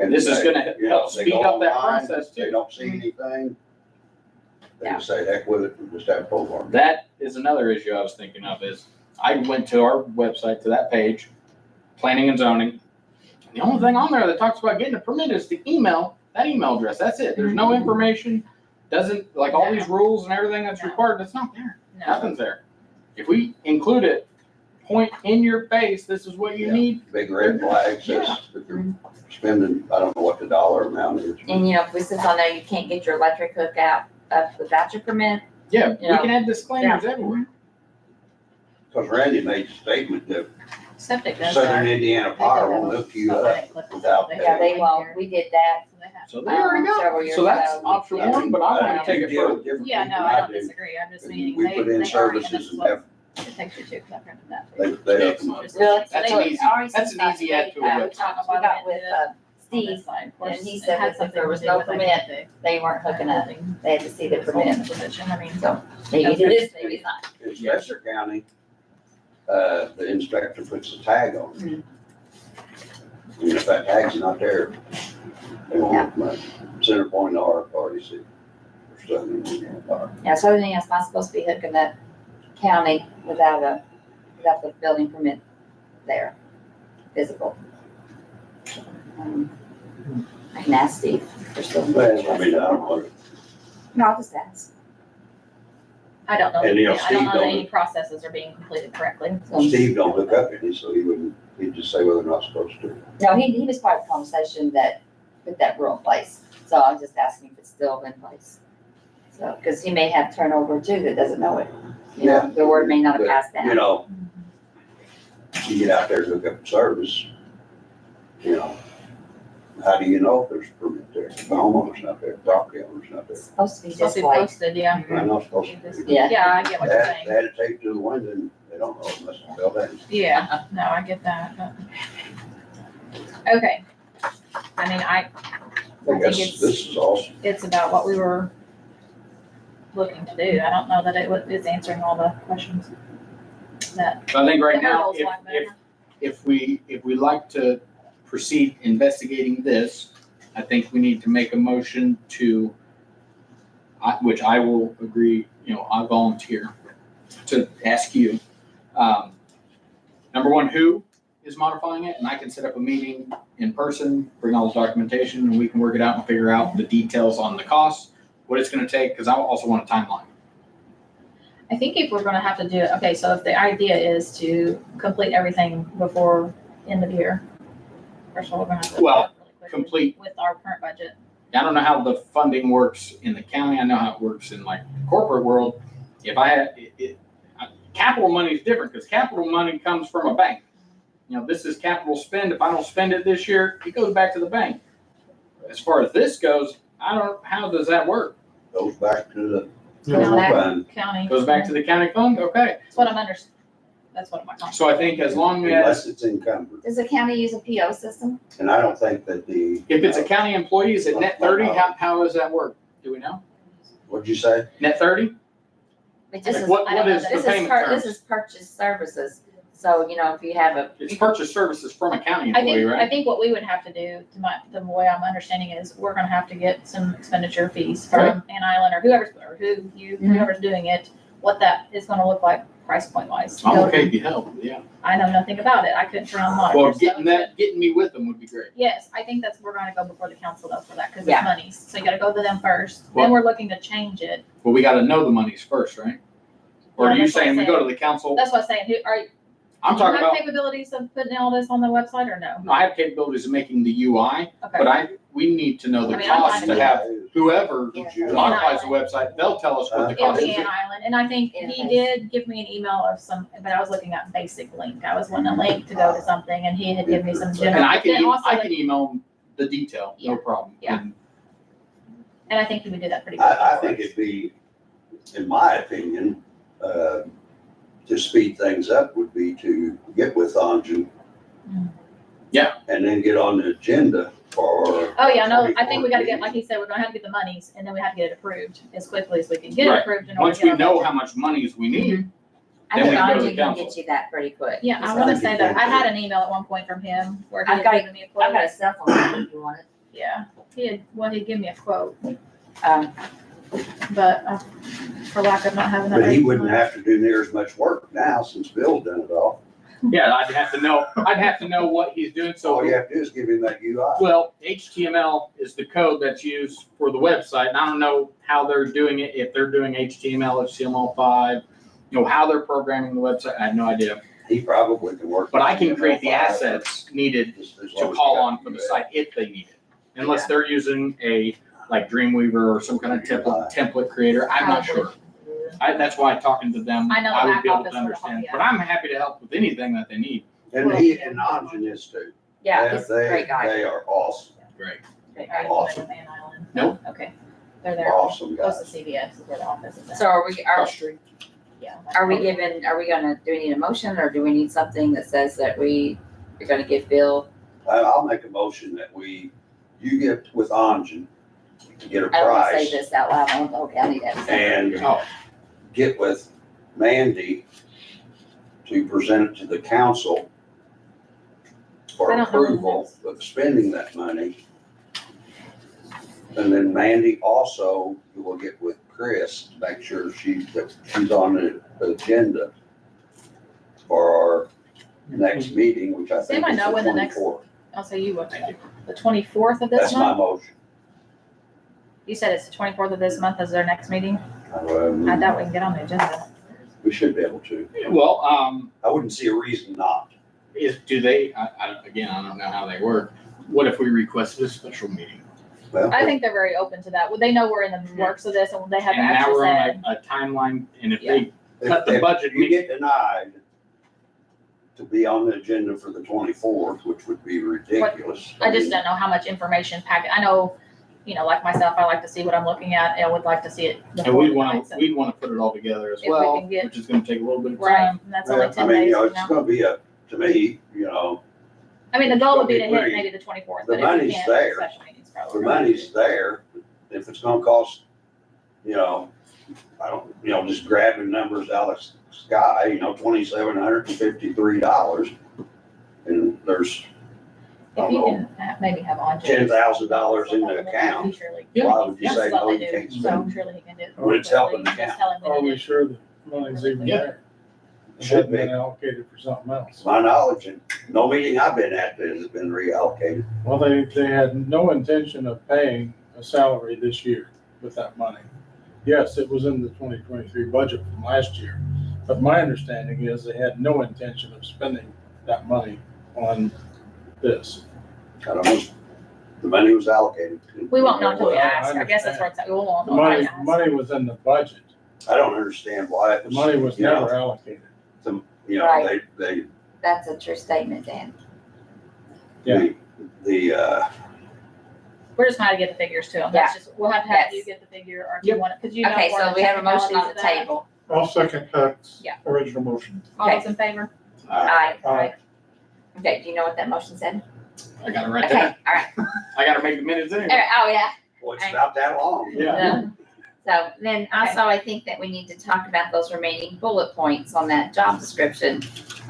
And This is they- gonna you know, help they speed go up that online, process They too. don't see anything. They Yeah. just say, heck with it, we'll just have a pole barn. That is another issue I was thinking of is I went to our website, to that page, planning and zoning. The only thing on there that talks about getting a permit is the email, that email address. That's it. There's no information, doesn't, like all these rules and everything that's No. required, that's not there. No. Nothing's there. If we include it point in your face, this is what you Yeah. need. Big red flag says that they're spending, I don't know what the dollar amount is. And you know, if since I know you can't get your electric hookup up without your permit, Yeah, we Yeah. can have disclaimers everywhere. Because Randy made the statement that Septic does Southern that. Indiana Power will hook you up without yeah, they paying. won't, we did that. So they already Several got, years so that's ago. option Yeah. one, but I wanna take You it deal further. with different Yeah, no, people I than don't do. disagree, I'm just And meaning we they put in already, and this services is and what have, it takes you to, because I printed that. they hook them up. Just- Really? That's an So easy- already that's since an that easy add to a we website. talked, we got with, On Steve, this side, of course, and he it said had that if something there to was do no with permit, they weren't hooking up, they had to see the permit. Position, I mean. So, maybe it is, maybe it's not. In Spencer County, the inspector puts a tag on it. And if that tag's not there, they won't hook them up. Center Point RFRDC. or Southern Indiana Power. Yeah, so everything else not supposed to be hooking up county without the building permit there, physical. I can ask Steve for some. Well, I mean, I don't know. No, I'll just ask. I don't know, And, you know, I don't Steve know that don't- any processes are being completed correctly. Steve don't hook up any, so he wouldn't, he'd just say whether or not supposed to. No, he was part of the conversation that put that rule in place, so I was just asking if it's still in place. So, because he may have turnover too that doesn't know it, you know, the word may not have But, passed You down. know, you get out there to hook up service, you know, how do you know if there's a permit there? The homeowner's not there, property owner's not there. It's supposed to be Supposed just to be like, posted, yeah. I'm not supposed to. be. Yeah. Yeah, I get what you're They saying. had it taped to the window and they don't know unless it's built in. Yeah, no, I get that, but. Okay. I mean, I think guess it's- this is awesome. it's about what we were looking to do. I don't know that it's answering all the questions that. So I think right the now, hurdles like that. if we like to proceed investigating this, I think we need to make a motion to, which I will agree, you know, I volunteer to ask you. Number one, who is modifying it? And I can set up a meeting in person, bring all this documentation, and we can work it out and figure out the details on the costs, what it's gonna take, because I also want a timeline. I think if we're gonna have to do it, okay, so if the idea is to complete everything before end of year. First of all, we're gonna have to. Well, really quickly complete. With our current budget. I don't know how the funding works in the county. I know how it works in like the corporate world. If I had, capital money is different because capital money comes from a bank. You know, this is capital spend. If I don't spend it this year, it goes back to the bank. As far as this goes, how does that work? Goes back to the Goes general back. fund. County. Goes back to the county fund? Okay. That's what that's what my. So I think as long as, Unless it's encumbered. does the county use a PO system? And I don't think that the. if it's a county employee, is it net 30? How does that work? Do we know? What'd you say? Net 30? It just is, What I don't know is that. the this is, payment this terms? is purchase services, so, you know, if you have a. It's purchase services from a county I employee, think, I right? think what we would have to do, the way I'm understanding is, we're gonna have to get some expenditure fees from Ann Island or whoever's doing it, what that is gonna look like price point wise. I'm okay to help, yeah. I know nothing about it, I couldn't turn on Well, monitors. getting me with them would be great. Yes, I think we're gonna go before the council though for that, cause Yeah. it's monies, so you gotta go to them first, Well- then we're looking to change it. Well, we gotta know the monies first, right? Or Yeah, are you that's what I'm saying we go to the council? That's what I'm saying, I'm do you talking have about, capabilities of putting all this on the website or no? no, I have capabilities of making the UI, Okay. but we need to know the I mean, I'm cost fine to with have whoever Yeah. modifies the website, they'll tell us what the It'll cost be is. Ann Island, and I think Yeah. he did give me an email of some, but I was looking at basic link, I was wanting a link to go to something, and he had given me some And general. I then also, I can email them the detail, no Yeah. problem. Yeah. And I think he would do that pretty good. I think it'd be, in my opinion, to speed things up would be to get with Anju. Yeah. And then get on the agenda for. Oh, yeah, no, I think we gotta 24 get, like he said, we're gonna have to get the monies, and then we have to get it approved as quickly as we can get it Right. approved. in order Once to we get our know budget. how much monies we need, I Then think we go to the Angie can council. get you that pretty quick. Yeah, I So, wanna say that, I had an email at one point from him where he I've had got given me a I've got quote. a cell phone if you want it. Yeah, he'd give me a quote, Um, but for lack of not having that. But he right wouldn't now. have to do near as much work now since Bill's done it all. yeah, I'd have to know what he's doing, so. All you have to do is give him that UI. Well, HTML is the code that's used for the website, and I don't know how they're doing it, if they're doing HTML, HTML5, you know, how they're programming the website, I have no idea. He probably can work. But I can create the 5 assets needed just as to long as call you got on for the UL. site if they need it. Unless they're using a, like Dreamweaver or some kind of template creator, I'm not sure. That's why talking to them, I know the I would back be able office to would help, understand. yeah. But I'm happy to help with anything that they need. And he, and Anjan is too. Yeah, he's a They- great guy. They are awesome, Great. Great Are guy. you familiar with Van Island? Nope. Okay, they're there, awesome close guys. to CVS is where the office is at. So are we Yeah. gonna, do we need a motion or do we need something that says that we are gonna give Bill? I'll make a motion that you get with Anjan, get a I don't wanna say price, this out loud, I don't know, okay, I need that. and Oh, get with Mandy to present it to the council for I don't know what it approval is. of spending that money. And then Mandy also will get with Chris to make sure that she's on the agenda for our next meeting, which I think Anybody is know the when the next- 24th. I'll say you what, the 24th of this That's my month? motion. You said it's the 24th of this month is their next meeting? I Um, doubt we can get on the agenda. We should be able to. well, I wouldn't see a reason not. do they, again, I don't know how they work. What if we requested a special meeting? Well, I think they're very open to that. Well, they know we're in the works of this and they have And now actually we're said, on a timeline, and if Yeah. they cut the if budget, you get denied to be on the agenda for the 24th, which would be ridiculous. I just don't know how much information packet. I know, like myself, I like to see what I'm looking at and I would like to see it and before we'd the want night. to, we'd want to put it all together as If we well, can get- which is going to take a little bit of Right, time. and that's only I 10 mean, days from it's now. gonna be to me, I mean, the goal would be to it's gonna hit be maybe the 24th, the but if we money's can't, there. special meetings the probably. money's there. If it's gonna cost, I don't, just grabbing numbers out of the sky, $2,753. And there's, I If you don't know, can maybe have on. $10,000 in the account. Why would you say, no, you can't So spend? surely he can do it. When it's helping the Just county. tell him we Are need we it. sure the money's even Yeah. there? It Should hasn't be. been allocated for something else. To my knowledge, and no meeting I've been at that has been reallocated. Well, they had no intention of paying a salary this year with that money. Yes, it was in the 2023 budget from last year, but my understanding is they had no intention of spending that money on this. I don't know. The money was allocated. We won't know until we Well, I ask. I guess that's where it's at. We won't The know. until we money, ask. money was in the budget. I don't understand why it The was. money was you know, never allocated. Right. They, That's a true statement, Dan. Yeah. We're just trying to get the figures to them. That's just, we'll have to have Yes. you get the figure or if you want it, because you know. Okay, more so of we have a motion on technicalities the of that. table. I'll second Pat's Yeah. original motion. All those in favor? Aye. Aye. Okay, do you know what that motion said? I got it right Okay, there. all right. I got to make the minutes All anyway. right, oh, yeah. well, it's about that long. Yeah. So then also, I think that we need to talk about those remaining bullet points on that job description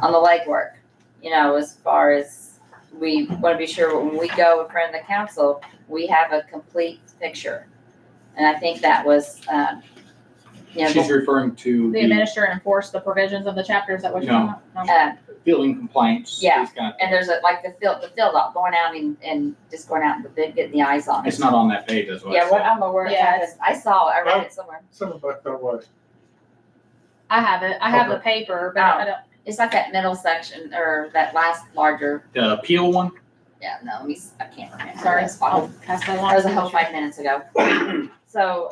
on the legwork. As far as we want to be sure when we go in front of the council, we have a complete picture. And I think that was, She's referring to The the administer and enforce the provisions of the chapter. Is that what you're No. talking about? No. building complaints. Yeah. these kind of and things. there's the field op, going out and just going out in the bid, getting the eyes on it. It's not on that page as well. Yeah, I don't know where it's Yeah, at. I saw it, I read it somewhere. Send it back that way. I have it. I have the paper, but I don't. It's like that middle section or that last larger, The appeal one, yeah, no, I can't remember. Sorry, That's fine. I'll pass that along. That was a whole 5 minutes ago. So,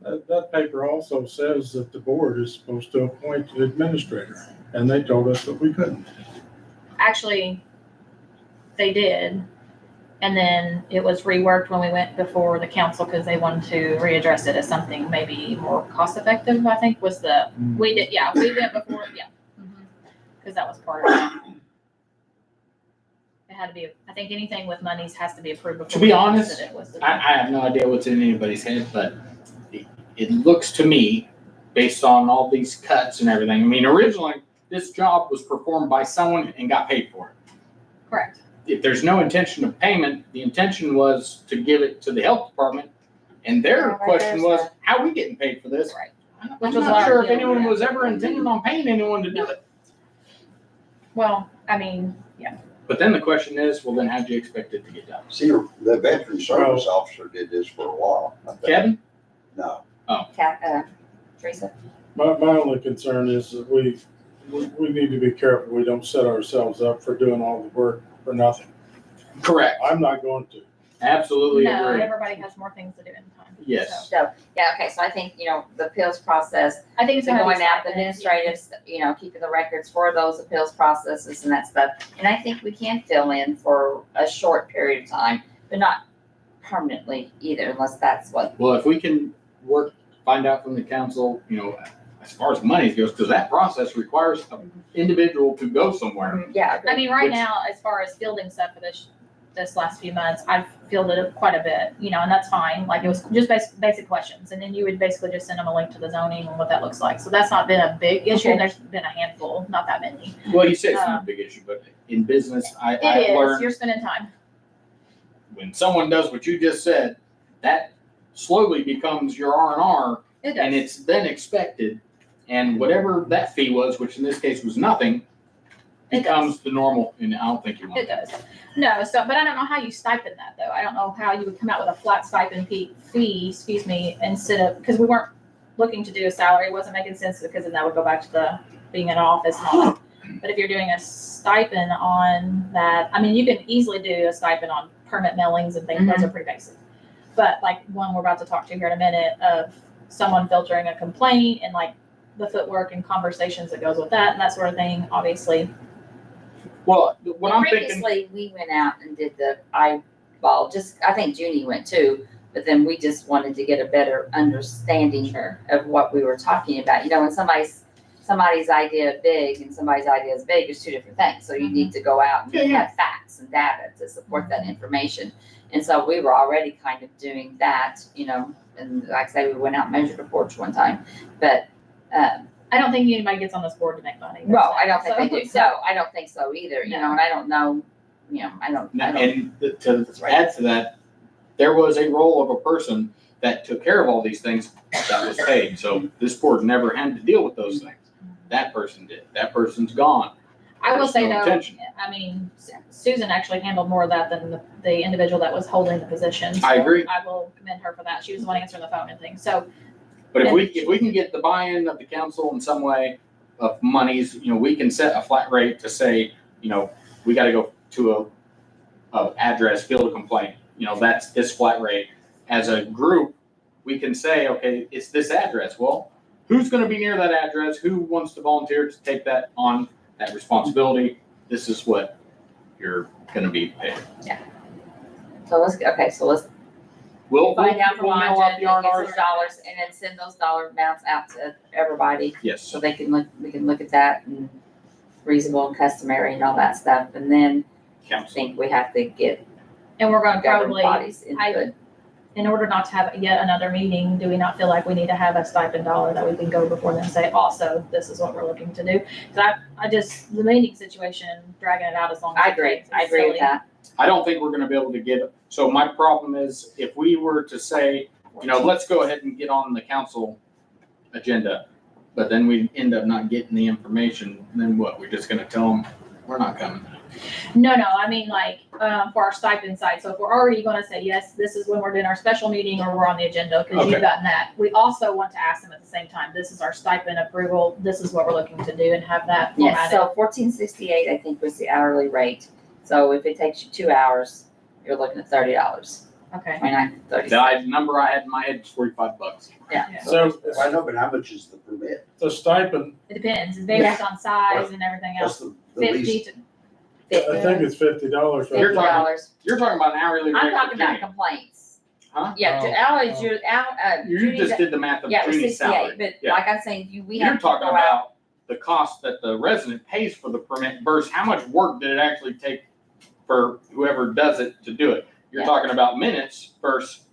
That paper also says that the board is supposed to appoint an administrator, and they told us that we couldn't. Actually, they did. And then it was reworked when we went before the council because they wanted to readdress it as something maybe more cost effective, I think was we went before, yeah. Because that was part of it. It had to be, I think anything with monies has to be approved before. To be we honest, listed it was the- I have no idea what's in anybody's head, but it looks to me, based on all these cuts and everything, I mean, originally, this job was performed by someone and got paid for it. Correct. If there's no intention of payment, the intention was to give it to the health department, and their Yeah, right question there's was, that. how are we getting paid for this? Right. I'm Which was not our sure if deal, anyone yeah. was ever intending on paying anyone to do it. Well, I mean, But then the question is, well, then how'd you expect it to get done? See, the veteran service officer did this for a while. I think. Kevin? No, Teresa, My only concern is that we we need to be careful we don't set ourselves up for doing all the work for nothing. Correct. I'm not going to. Absolutely No, agree. everybody has more things to do in time. Yes. So, So, yeah, okay, so I think, the appeals process, I think it's the gonna be going out, the stipend. administrative, keeping the records for those appeals processes and that stuff. And I think we can fill in for a short period of time, but not permanently either, unless that's what, Well, if we can find out from the council, as far as money goes, because that process requires an individual to go somewhere. yeah. I mean, right Which- now, as far as fielding stuff for this last few months, I've fielded it quite a bit, and that's fine. Like, it was just basic questions, and then you would basically just send them a link to the zoning and what that looks like. So that's not been a big issue. Okay. There's been a handful, not that many. Well, you say it's not a big issue, but in business, I've It is, learned you're spending time. when someone does what you just said, that slowly becomes your R&R, It and does. it's then expected, and whatever that fee was, which in this case was nothing, It does. becomes the normal, and I don't think you want It that. does. No, but I don't know how you stipend that though. I don't know how you would come out with a flat stipend fee, instead of, because we weren't looking to do a salary. It wasn't making sense because then that would go back to the being in an office and all that. But if you're doing a stipend on that, I mean, you can easily do a stipend on permit mailings and things. Those are pretty basic. But like one we're about to talk to here in a minute of someone filtering a complaint and like the footwork and conversations that goes with that and that sort of thing, obviously. Well, what I'm thinking, Previously, we went out and did the eyeball, I think Junie went too, but then we just wanted to get a better understanding Sure. of what we were talking about. When somebody's idea big and somebody's idea is big, it's two different things. So you need to go out and Yeah. have facts and data to support that information. And so we were already kind of doing that, and like I say, we went out and measured a porch one time, but, I don't think anybody gets on this board to make money. well, I don't think they do. So- No, I don't think so either, and I don't know, I don't. and to add to that, there was a role of a person that took care of all these things that was paid. So this board never had to deal with those things. That person did. That person's gone. I will There's say no though, intention. I mean, Susan actually handled more of that than the individual that was holding the position. I So agree. I will commend her for that. She was the one answering the phone and things. So, But if we can get the buy-in of the council in some way of monies, we can set a flat rate to say, we gotta go to a address, field a complaint, that's this flat rate. As a group, we can say, okay, it's this address. Well, who's gonna be near that address? Who wants to volunteer to take that on, that responsibility? This is what you're gonna be paid. So let's We'll find out from we'll mail Anja out and the get R&Rs. those dollars and then send those dollar amounts out to everybody Yes, so we can look at that and reasonable and customary and all that stuff. And then I council. think we have to get and we're going to governing probably, bodies input. in order not to have yet another meeting, do we not feel like we need to have a stipend dollar that we can go before them and say, also, this is what we're looking to do? Because the meeting situation, dragging it out as long as I it agree, takes is I agree with silly. that. I don't think we're gonna be able to get, so my problem is if we were to say, let's go ahead and get on the council agenda, but then we end up not getting the information, then what? We're just gonna tell them, we're not coming. No, I mean like, for our stipend side. So if we're already gonna say, yes, this is when we're doing our special meeting or we're on the agenda, because Okay. you've gotten that. We also want to ask them at the same time, this is our stipend approval, this is what we're looking to do and have that Yes, formatted. so $14.68 I think was the hourly rate. So if it takes you 2 hours, you're looking at $30, Okay. $29.30. The number I had in my head was $45. Yeah. So I know, but how much is the permit? the stipend, It depends. It varies on size and everything What's else. the least? 50 to, I think it's $50. right? You're talking- $50. You're talking about an hourly rate. I'm talking for about Junie. complaints. Huh? Yeah, Oh, hourly, oh. You Judy's just did the math of Yeah, it was Junie's salary. 68, but Yeah. like I'm saying, we have You're to talking go out. about the cost that the resident pays for the permit versus how much work did it actually take for whoever does it to do it. You're Yeah. talking about minutes versus,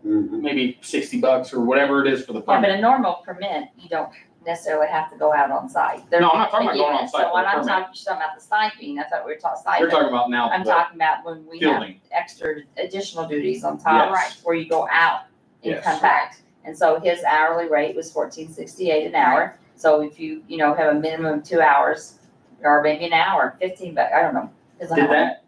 Mhm. maybe $60 or whatever it is for the Yeah, but permit. a normal permit, you don't necessarily have to go out on site. No, I'm not talking about going Yeah, on site So for when a I'm permit. talking about the stipend, I thought we were talking You're stipend. talking about now I'm the talking about when we have fielding. extra additional duties on top, Yes. where you go out and Yes. come back. And so his hourly rate was $14.68 an hour. So if you, have a minimum of 2 hours, or maybe an hour, 15, but I don't know. Did that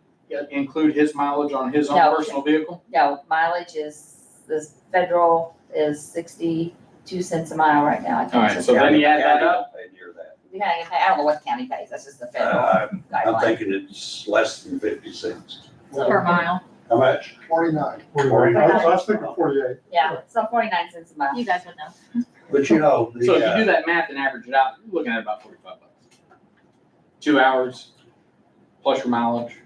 include his mileage on his own No. personal vehicle? No, mileage the federal is 62 cents a mile right now. I think. All right, so then you add that County up. don't pay near that. We kind of, I don't know what the county pays, that's just the federal I'm guideline. thinking it's less than 50 cents. Per mile. How much? 49. 49. I was thinking 48. Yeah, so 49 cents a mile. You guys would know. But you know, So if you do the, that math and average it out, you're looking at about $45. 2 hours plus your mileage,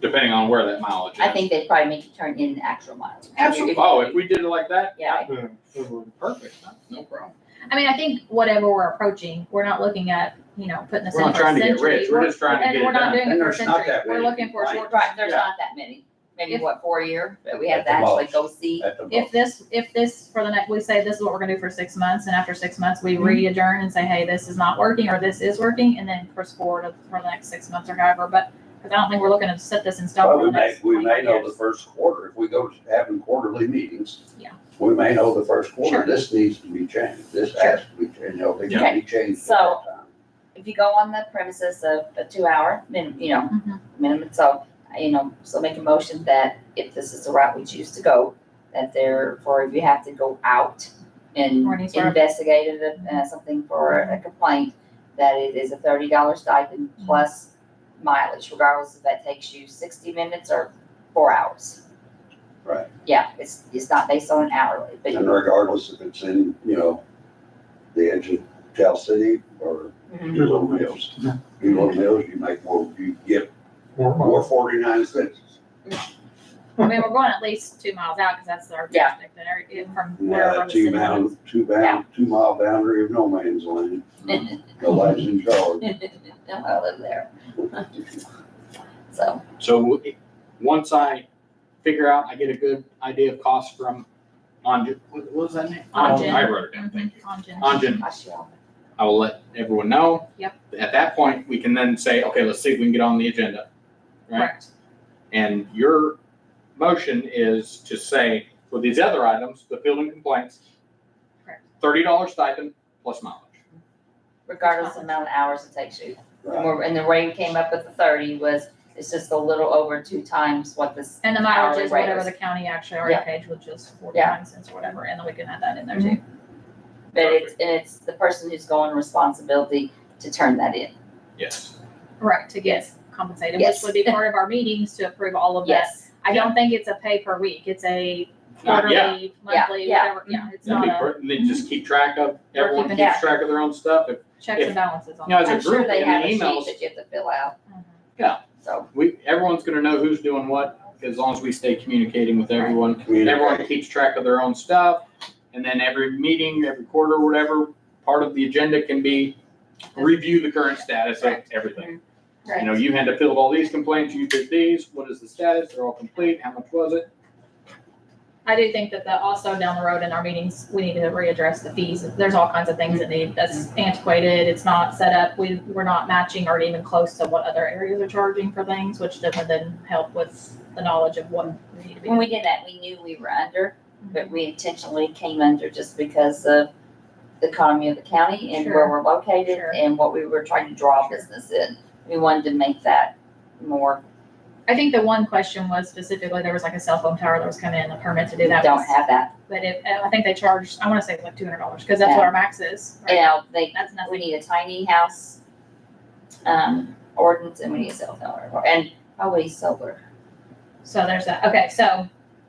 depending on where that mileage is. I think they'd probably make you turn in the actual mileage. Absolutely. Oh, if we did it like that, Yeah, Yeah. perfect, no problem. I mean, I think whatever we're approaching, we're not looking at, putting this We're in not for a trying to get century. rich, we're just trying to And get we're it not done. doing it And for a there's not century. that We're many looking for a short complaints. time. right, there's Yeah. not that many, maybe If- what, 4 a year, but we have At to the actually most. go see. at the If this for the next, we say this is what we're gonna do for 6 months, and after 6 months, we Mhm. re-adjourn and say, hey, this is not working, or this is working, and then push forward for the next 6 months or however, but, because I don't think we're looking to set this in stone Well, for the next we may 25 know the years. first quarter, if we go to having quarterly meetings. Yeah. We may know the first quarter, Sure. this needs to be changed, this has to be changed, they Okay. can be changed at So- that time. If you go on the premises of a 2 hour, Mhm. minimum, so, so make a motion that if this is the route we choose to go, that therefore if you have to go out and Or any sort of- investigate something for a complaint, that it is a $30 stipend plus mileage, regardless if that takes you 60 minutes or 4 hours. Right. Yeah, it's not based on an hourly, but And regardless if it's in, the edge of Cal City or Mhm. Little Mills. Little Mills, you make more, you get More money. more 49 cents. I mean, we're going at least 2 miles out, because that's our Yeah. district, and from Yeah, wherever that the city is. 2 mile boundary of no man's land. Nobody's in charge. I live there. So, So once I figure out, I get a good idea of cost from Anjan, what was that name? Anjan. I wrote it down, thank you. On Jen. Anjan, I shall. I will let everyone know. Yep. At that point, we can then say, okay, let's see if we can get on the agenda. Right? Correct. And your motion is to say, for these other items, the field and complaints, Correct. $30 stipend plus mileage. Regardless of the amount of hours it takes you. Right. And the way we came up with the 30 was, it's just a little over 2 times what this. And the mileage hourly is rate whatever is. the county actually already Yeah. paid, which is Yeah. 49 cents or whatever, and then we can add that in there too. But it's the person who's going responsibility to turn that in. Yes. Right, to get compensated, which Yes. would be part of our meetings to approve all of that. Yes, I don't think it's a pay per week, it's a Yeah. quarterly, monthly, yeah. whatever, yeah, it's That'd not be a per- They just keep track of, everyone keeping keeps track. track of their own stuff. If checks and balances on You know, that. as a I'm sure group they in have the a sheet emails- that you have to fill out. Mhm. Yeah. So, everyone's gonna know who's doing what, as long as we stay communicating with everyone. Communicate. Everyone keeps track of their own stuff, and then every meeting, every quarter, whatever, part of the agenda can be review the current status of everything. You know, you had to fill all these complaints, you did these, what is the status, they're all complete, how much was it? I do think that also down the road in our meetings, we need to readdress the fees. There's all kinds of things that's antiquated, it's not set up, we're not matching or even close to what other areas are charging for things, which doesn't then help with the knowledge of what we need to be. when we did that, we knew we were under, but we intentionally came under just because of the economy of the county and where Sure. we're located Sure. and what we were trying to draw business in. We wanted to make that more, I think the one question was specifically, there was like a cell phone tower that was coming in, a permit to do that. don't was- have that. But I think they charged, I wanna say like $200, because that's what our max is. right? That's That's we nothing. need a tiny house, ordinance and we need a cell phone, and probably solar. So there's that. Okay, so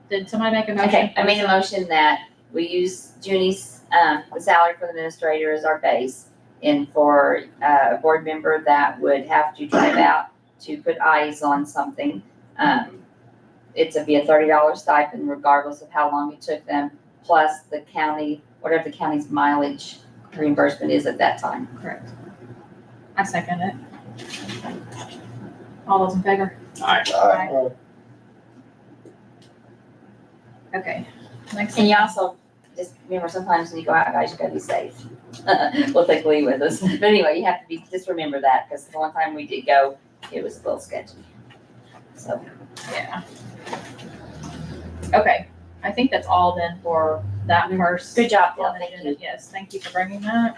did somebody make a motion? Okay, I made a motion that we use Junie's, the salary for the administrator as our base. And for a board member that would have to drive out to put eyes on something, it's be a $30 stipend regardless of how long it took them, plus the county, whatever the county's mileage reimbursement is at that time. Correct. I second it. All those in favor? Aye. Okay, next. And you also, just remember, sometimes when you go out, guys, you gotta be safe. We'll take Lee with us. But anyway, you have to be, just remember that, because the one time we did go, it was a little sketchy. So, Yeah. Okay, I think that's all then for that first. good job, Phil, on the thank agenda. you. Yes, thank you for bringing that.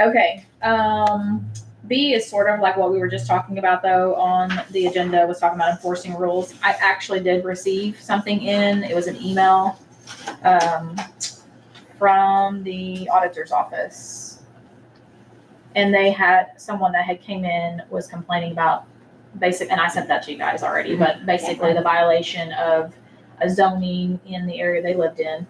Okay, B is sort of like what we were just talking about though on the agenda, was talking about enforcing rules. I actually did receive something in, it was an email, from the auditor's office. And they had someone that had came in was complaining about and I sent that to you guys already, but basically the violation of a zoning in the area they lived in.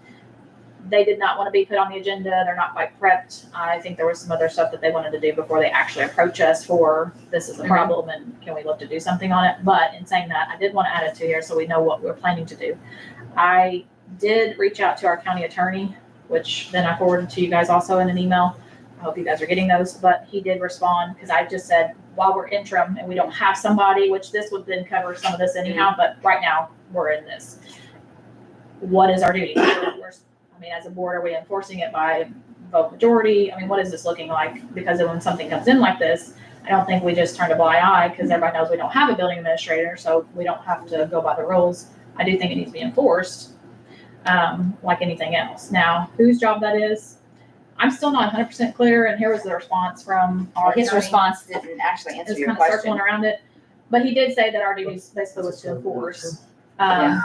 They did not want to be put on the agenda. They're not quite prepped. I think there was some other stuff that they wanted to do before they actually approach us for this is a problem and can we look to do something on it. But in saying that, I did want to add it to here so we know what we're planning to do. I did reach out to our county attorney, which then I forwarded to you guys also in an email. I hope you guys are getting those, but he did respond because I just said, while we're interim and we don't have somebody, which this would then cover some of this anyhow, but right now we're in this. What is our duty? As a board, are we enforcing it by vote majority? What is this looking like? Because when something comes in like this, I don't think we just turn a blind eye because everybody knows we don't have a building administrator, so we don't have to go by the rules. I do think it needs to be enforced, like anything else. Now, whose job that is, I'm still not 100% clear, and here was the response from our His attorney. response didn't actually answer It's your kind of circling question. around it, but he did say that our duties basically was to enforce. Yeah.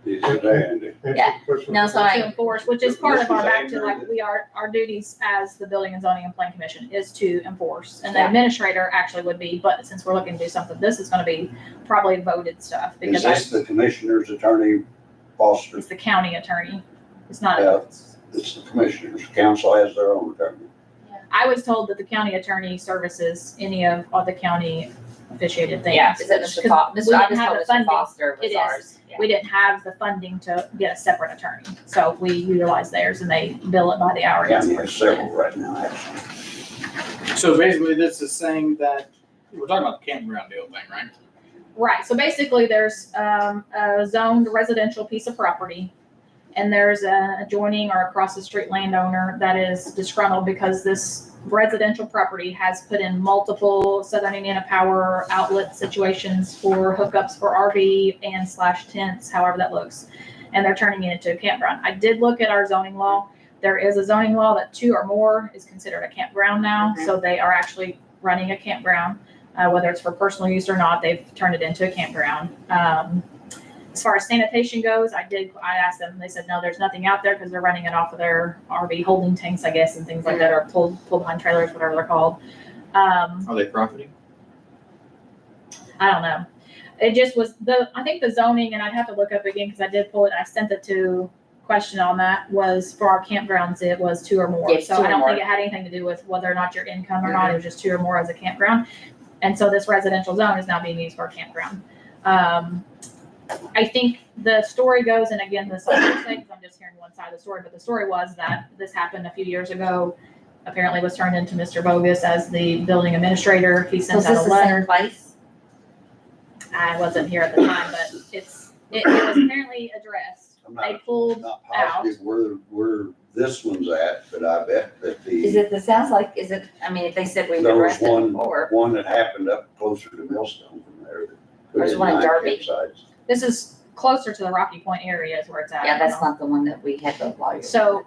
Is it Andy? Yeah. No, so To I, enforce, which is part of our back to This is like, our duties as the Building and Zoning and Plan Commission is to enforce. And the Yeah. administrator actually would be, but since we're looking to do something, this is gonna be probably voted stuff Is because this the commissioner's attorney, Foster? it's the county attorney. It's not, Yeah. It's the commissioners. Council has their own attorney. I was told that the county attorney services any of the county officiated things. yeah, is it Mr. Foster? We I didn't just have told the Mr. funding. Foster It was is. ours. Yeah. We didn't have the funding to get a separate attorney, so we utilized theirs and they bill it by the hour. County has several right now, actually. So basically, this is saying that, we're talking about the campground deal thing, right? Right, so basically there's a zoned residential piece of property. And there's a adjoining or across the street landowner that is disgruntled because this residential property has put in multiple Southern Indiana Power outlet situations for hookups for RV and / tents, however that looks. And they're turning it into a campground. I did look at our zoning law. There is a zoning law that 2 or more is considered a campground now. Mhm. So they are actually running a campground. Whether it's for personal use or not, they've turned it into a campground. As far as sanitation goes, I asked them, and they said, no, there's nothing out there because they're running it off of their RV holding tanks, I guess, and things like that, or pulled behind trailers, whatever they're called. Are they profiting? I don't know. It just was I think the zoning, and I'd have to look up again because I did pull it. I sent it to question on that was for our campgrounds. It was 2 or more. Yes, So 2 or I don't more. think it had anything to do with whether or not your income or not. It was just 2 or more as a campground. And so this residential zone is now being used for a campground. I think the story goes, and again, this I'm just hearing one side of the story, but the story was that this happened a few years ago. Apparently was turned into Mr. Bogus as the building administrator. He So sent is out this a the letter. same place? I wasn't here at the time, but it was apparently addressed. I'm They not, pulled not out. positive where this one's at, but I bet that Is it, it sounds like, if they said we've there was addressed it before. one that happened up closer to Millstone from there. that put There's in one in 9 Derby. campsites. This is closer to the Rocky Point area is where it's at. Yeah, that's not the one that we had the lawyer. So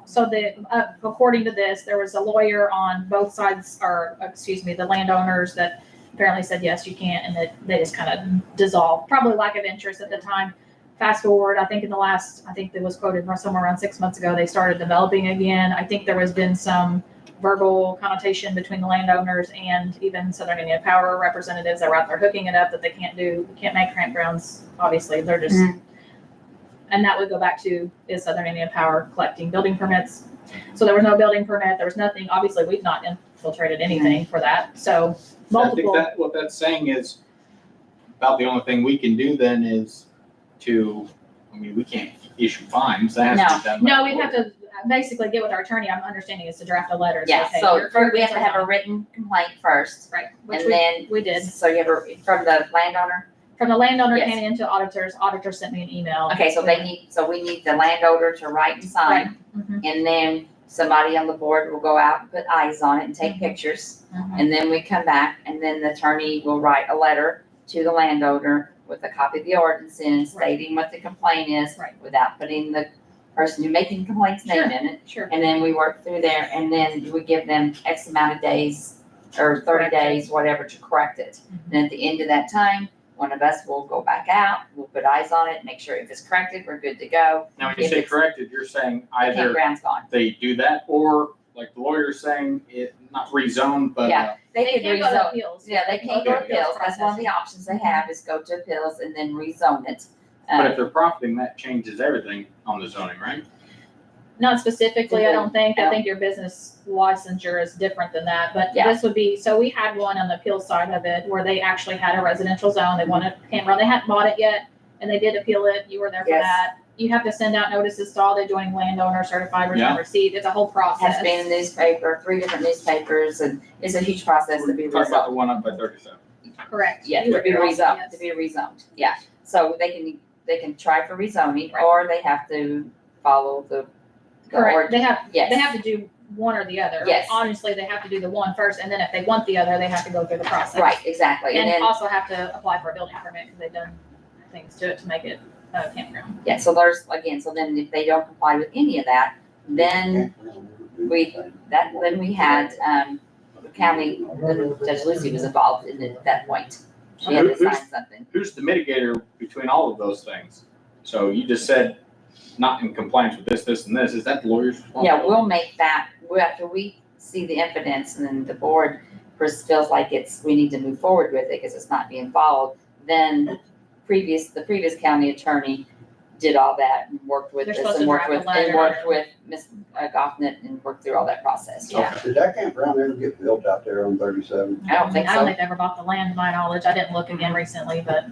according to this, there was a lawyer on both sides, the landowners that apparently said, yes, you can't, and that they just kind of dissolved, probably lack of interest at the time. Fast forward, I think it was quoted somewhere around 6 months ago, they started developing again. I think there has been some verbal connotation between the landowners and even Southern Indiana Power representatives that were out there hooking it up that they can't make campgrounds. Obviously, they're just, and that would go back to, is Southern Indiana Power collecting building permits? So there was no building permit, there was nothing, obviously, we've not infiltrated anything for that, so multiple. I think what that's saying is, about the only thing we can do then is we can't issue fines, that has to be done. by No, the we'd have lawyer. to basically get with our attorney, I'm understanding is to draft a letter. Yeah, Say, hey, so your first we have to things are have a fine. written complaint first, Right, which and then. we did. So you have from the landowner? From the landowner Yes. came into auditors, auditor sent me an email. Okay, so we need the landowner to write and sign, Mhm, and then somebody on the board will go out and put eyes on it and take Mhm. pictures. mhm. And then we come back, and then the attorney will write a letter to the landowner with a copy of the ordinance in, stating what the complaint is, Right. without putting the person who's making complaints name in it. Sure. And then we work through there, and then we give them X amount of days, or 30 Correct it. days, whatever, to correct it. And at the end of that time, one of us will go back out, we'll put eyes on it, make sure if it's corrected, we're good to go. Now, when you if say it's- corrected, you're saying The either campground's gone. they do that, or like the lawyer's saying, it, not rezone, but, Yeah. They could can go to rezone. appeals. Yeah, they can go Okay. appeals. That's one of the options they have is go to appeals and then rezone it. but if they're profiting, that changes everything on the zoning, right? Not specifically, I don't think. I No. think your business licensure is different than that, but Yeah. this would be, so we had one on the appeal side of it where they actually had a residential zone. They wanted a campground. They hadn't bought it yet and they did appeal it. You were there for Yes. that. You have to send out notices to all the adjoining landowner certified return Yeah. receipt. It's a whole process. Has been in the newspaper, 3 different newspapers, and it's a huge process to be Talk about the rezoned. one up by 37. Correct. Yeah, You to were be there also, rezoned, yes. to be rezoned, yeah. So they can try for rezoning, Right. or they have to follow the Correct. ord- They have, Yes. they have to do one or the other. Yes. Honestly, they have to do the one first, and then if they want the other, they have to go through the process. Right, exactly, and And then, also have to apply for a building permit because they've done things to it to make it a campground. yeah, so there's, again, so then if they don't comply with any of that, then then we had, the county, then Judge Lucy was involved in it at that point. She had to sign something. Who's the mitigator between all of those things? So you just said not in compliance with this, this, and this. Is that the lawyer's responsibility? Yeah, we'll make that, after we see the evidence and then the board feels like we need to move forward with it because it's not being followed, then the previous county attorney did all that and worked with They're us supposed to and worked draft with, a letter. and worked with Ms. Goffnet and worked through all that process, yeah. Did that campground ever get built out there on 37? I don't think I don't so. think they ever bought the land, to my knowledge. I didn't look again recently, but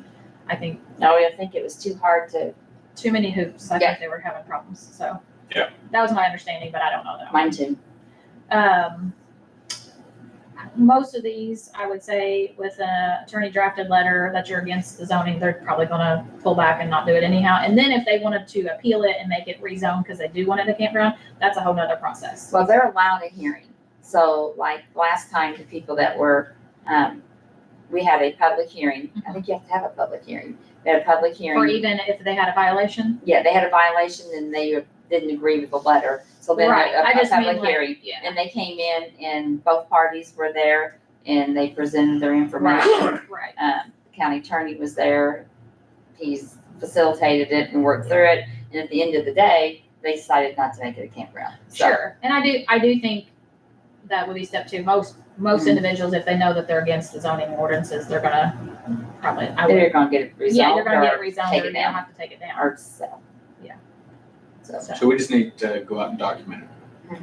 I think No, I think it was too hard to, too many hoops. I Yeah. think they were having problems, so. Yeah. That was my understanding, but I don't know that. mine too. Most of these, I would say, with an attorney drafted letter that you're against the zoning, they're probably gonna pull back and not do it anyhow. And then if they wanted to appeal it and make it rezoned because they do want it a campground, that's a whole nother process. Well, they're allowed a hearing. So like last time, the people that were, we had a public hearing. I think you have to have a public hearing. They had a public hearing. Or even if they had a violation. Yeah, they had a violation and they didn't agree with the letter, so then Right, I a just mean public like- hearing. Yeah. And they came in and both parties were there and they presented their information. Right. The county attorney was there, he's facilitated it and worked through it, and at the end of the day, they decided not to make it a campground. So, Sure, and I do think that would be step two. Most Mhm. individuals, if they know that they're against the zoning ordinances, they're gonna probably, I They're would, gonna get it yeah, they're rezoned gonna get it or rezoned, take or it they'll down have to take it down. or sell. Yeah. So, So we just need to go out and document it.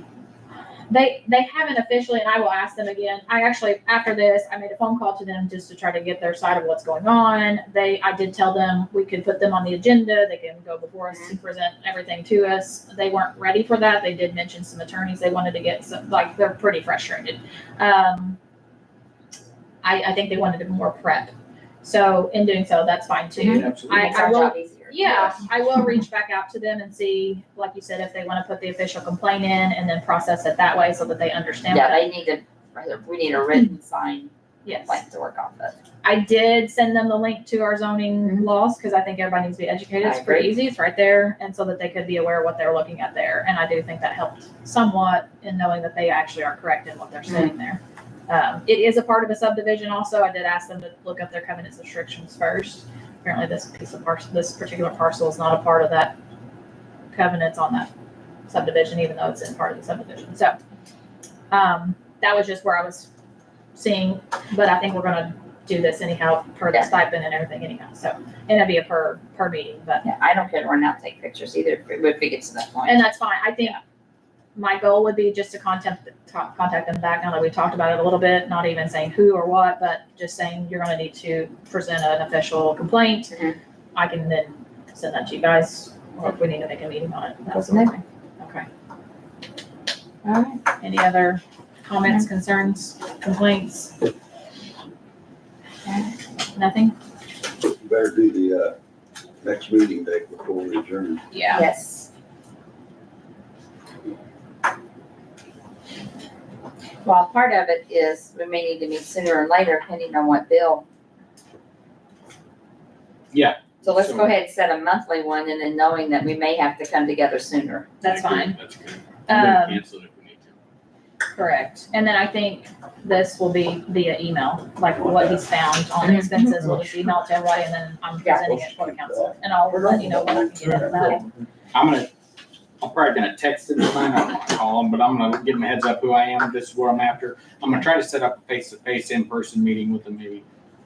They haven't officially, and I will ask them again. I actually, after this, I made a phone call to them just to try to get their side of what's going on. I did tell them we could put them on the agenda. They can go before us to present everything to us. They weren't ready for that. They did mention some attorneys they wanted to get some, like, they're pretty frustrated. I think they wanted more prep. So in doing so, that's fine too. Absolutely. makes our will- job easier. Yeah, I will reach back out to them and see, like you said, if they want to put the official complaint in and then process it that way so that they understand. Yeah, what they need to, we need a written sign Yes. complaint to work off of. I did send them the link to our zoning Mhm. laws because I think everybody needs to be educated. It's I pretty agree. easy. It's right there. And so that they could be aware of what they're looking at there. And I do think that helped somewhat in knowing that they actually are correct in what they're saying there. It is a part of a subdivision also. I did ask them to look up their covenants and restrictions first. Apparently this this particular parcel is not a part of that covenants on that subdivision, even though it's in part of the subdivision. So, that was just where I was seeing, but I think we're gonna do this anyhow per the Yeah. stipend and everything anyhow. So, and it'd be a per meeting, but, Yeah, I don't care to run out and take pictures either, if it gets to that point. and that's fine. I think my goal would be just to contact them back now that we talked about it a little bit, not even saying who or what, but just saying you're gonna need to present an official complaint. Mhm. I can then send that to you guys, or if we need to make a meeting on it. That's Okay. okay. Okay. All right. Any other comments, concerns, complaints? Nothing? You better do the, next meeting date before we adjourn. Yeah. Yes. Well, part of it is we may need to meet sooner or later depending on what bill. Yeah. So let's So- go ahead and set a monthly one and then knowing that we may have to come together sooner. That's fine. That's good. And then Um, cancel it if we need to. Correct. And then I think this will be via email, like what he's found on the expenses, we'll just email it to everybody and then I'm Yeah. presenting it for the council. And I'll let you know when I can get it. I'm gonna I'm probably gonna text him tonight, I don't wanna call him, but I'm gonna give him a heads up who I am, this is what I'm after. I'm gonna try to set up a face-to-face, in-person meeting with him maybe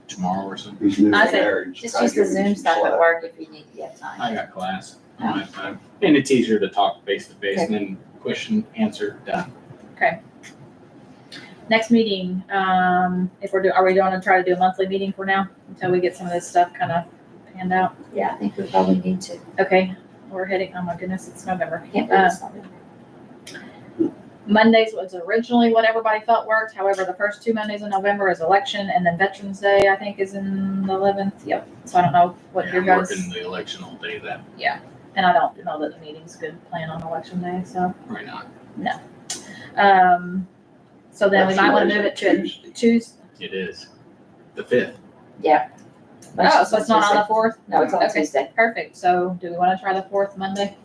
tomorrow or something. He's newly I say married. Just Try to use the give him Zoom some stuff at slack. work if you need to have time. I got class, I don't have time. And it's easier to talk face-to-face and then question, answer, done. Next meeting, if are we going to try to do a monthly meeting for now until we get some of this stuff kind of panned out? Yeah, I think we probably need to. Okay, we're heading, oh my goodness, it's November. I can't believe it's not in there. Mondays was originally what everybody felt worked. However, the first 2 Mondays in November is election, and then Veterans Day, I think, is in the 11th. Yep. So I don't know what your I'm guys, working the election all day that, and I don't know that the meeting's good plan on election day. So, right now. So then we might want to move it to Tuesday. Tuesday. It is. The 5th. Oh, so it's not on the 4th? No, it's on Okay, Tuesday. perfect. So do we want to try the 4th Monday?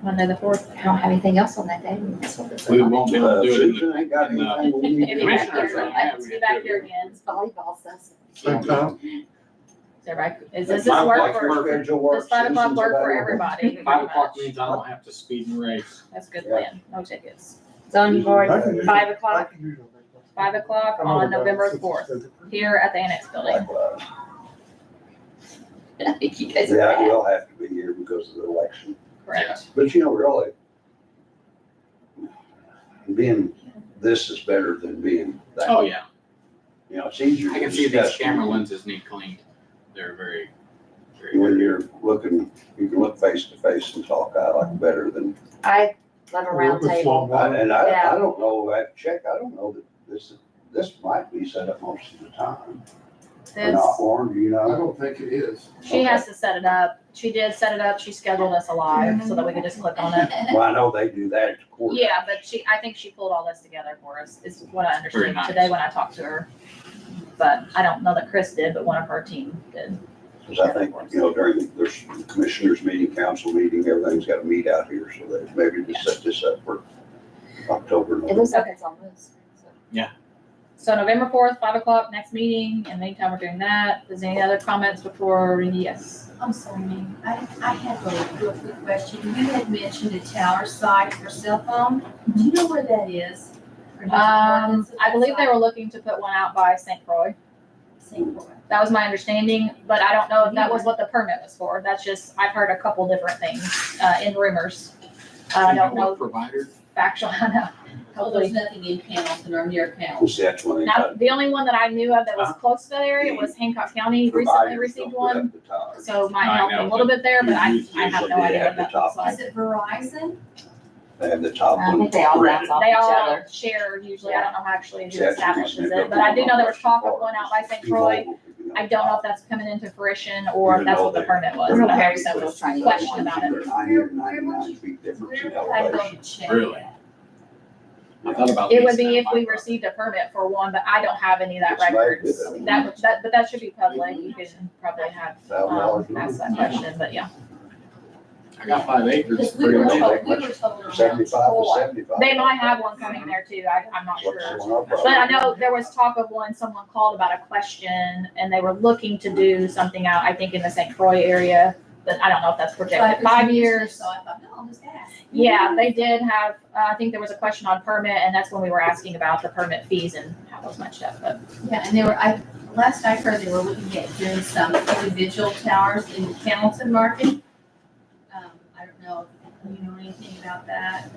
Monday the 4th? I don't have anything else on that day. That's what this is. We won't be able to do it in the Susan ain't got anything we need If to you're back Commissioners here, don't I have can see it. back here again. It's volleyball stuff. Same time? Does this My work your for, schedule works, does 5 o'clock Susan's work for available. everybody? 5 o'clock means I don't have to speed and race. That's a good plan. No tickets. Zoning board, I can do- 5 I o'clock, can do 5 o'clock I'm on over November there. 4th, here at the Annex Building. Likewise. I think you guys are Yeah, bad. we'll have to be here because of the election. Correct. But really, being this is better than being that. Oh, yeah. You know, it's easier I to can see these discuss camera lenses need cleaned. They're very, very when good. you're looking, you can look face to face and talk. I like better than, I love a round With table. long and Yeah. I don't know, I check, I don't know that this might be set up most of the time. Or This, not, Warren, do you I know? don't think it is. she has to set it up. She did set it up. She scheduled us alive so that we could just click on it. Well, I know they do that at the court. Yeah, but I think she pulled all this together for us, is what I Very understood nice. today when I talked to her. But I don't know that Chris did, but one of her team did. Because I think, during, there's commissioners meeting, council meeting, everything's got to meet out here, so that maybe just set this up for October. It November. looks like it's on this. So. So November 4th, 5 o'clock, next meeting, and meantime we're doing that. Is there any other comments before, yes? I'm sorry, ma'am. I have a real quick question. You had mentioned a tower site for cell phone. Do you know where that is? Or do you have ordinance of I that believe they site? were looking to put one out by St. Croix. St. Croix. That was my understanding, but I don't know if that was what the permit was for. That's just, I've heard a couple different things, in rumors. I You don't what know provider? factual, I know. Oh, there's Hopefully. nothing in Hamilton or near We'll Hamilton. see, that's when they Now, got the only one that I knew of that was close to that area was Hancock County recently providers received don't put one. up the towers. So might I help know, a little bit there, but I usually have no they idea have what the that looks top. like. Is it Verizon? They have the top I one. think they all bounce off They each all other. share usually, I don't know how actually who That's establishes reason it, but I do know there was talk of one out by St. Croix. T-Mobile could be on I don't know top. if that's coming into fruition or if Even that's though what the they- permit was, they're but I Very have simple, some trying to question about it. They're 90 or 99 feet difference in Where would I go elevation. to check Really? that? I thought about It would leasing be that if we micro. received a permit for one, but I don't have any of that It's right records. with it. But that should be public, you can probably have, $1,000 ask that question, but yeah. I got 5 acres. Because we Pretty were much. told, we were told around 75 to Troy. 75. They might have one coming there too, I'm not What's sure. on our But property. I know there was talk of one, someone called about a question and they were looking to do something out, I think in the St. Croix area. But I don't know if that's projected 5 years. So I thought, no, I'll just ask. Yeah, they did have, I think there was a question on permit and that's when we were asking about the permit fees and how those matched up, but. Yeah, and last I heard, they were looking at doing some individual towers in the Hamilton market. I don't know if you know anything about that.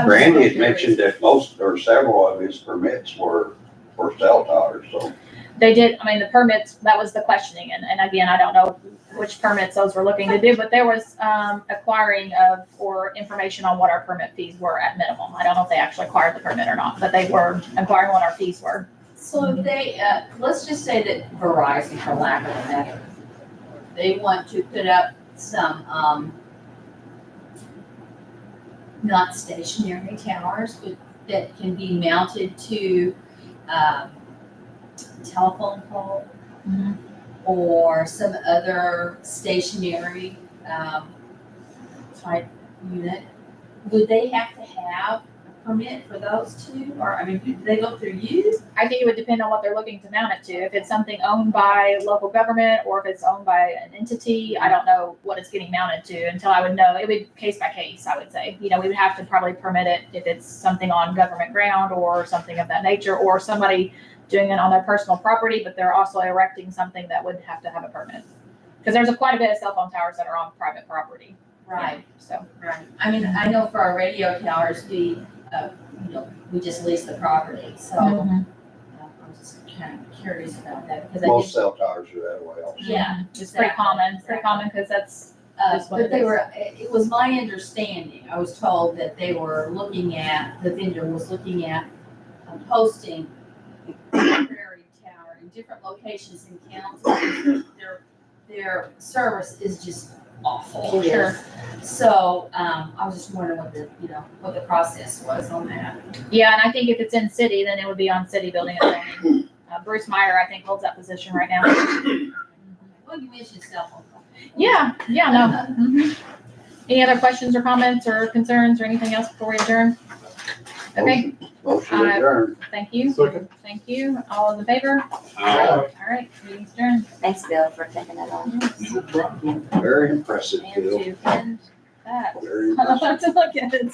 Randy had mentioned that most or several of his permits were for cell towers, so. They did, I mean, the permits, that was the questioning, and again, I don't know which permits those were looking to do, but there was, acquiring of, or information on what our permit fees were at minimum. I don't know if they actually acquired the permit or not, but they were inquiring what our fees were. So if they, let's just say that Verizon, for lack of a better, they want to put up some, not stationary towers, but that can be mounted to, telephone pole or some other stationary, type unit. Would they have to have a permit for those two? Or, I mean, do they go through you? I think it would depend on what they're looking to mount it to. If it's something owned by local government or if it's owned by an entity, I don't know what it's getting mounted to until I would know. It would be case by case, I would say. You know, we would have to probably permit it if it's something on government ground or something of that nature, or somebody doing it on their personal property, but they're also erecting something that would have to have a permit. Because there's quite a bit of cell phone towers that are on private property. Right, So, right. I mean, I know for our radio towers, we just lease the property, so I'm just kind of curious about that because I Most did. cell towers are that way also. Yeah, it's pretty common. It's pretty common because that's That's what But it they is. were, it was my understanding, I was told that they were looking at, the vendor was looking at posting a temporary tower in different locations in county. Their service is just awful. Sure. So, I was just wondering what the process was on that. Yeah, and I think if it's in city, then it would be on city building and zoning. Bruce Meyer, I think, holds that position right now. Well, you mentioned cell phone. Yeah, no. Mhm. Any other questions or comments or concerns or anything else before we adjourn? Okay, Motion adjourned. thank you. Second. Thank you. All in favor? Uh, All right, meeting's adjourned. Thanks, Bill, for taking that on. no problem. Very impressive, And Bill. to end that. Very I impressive. love to look at it.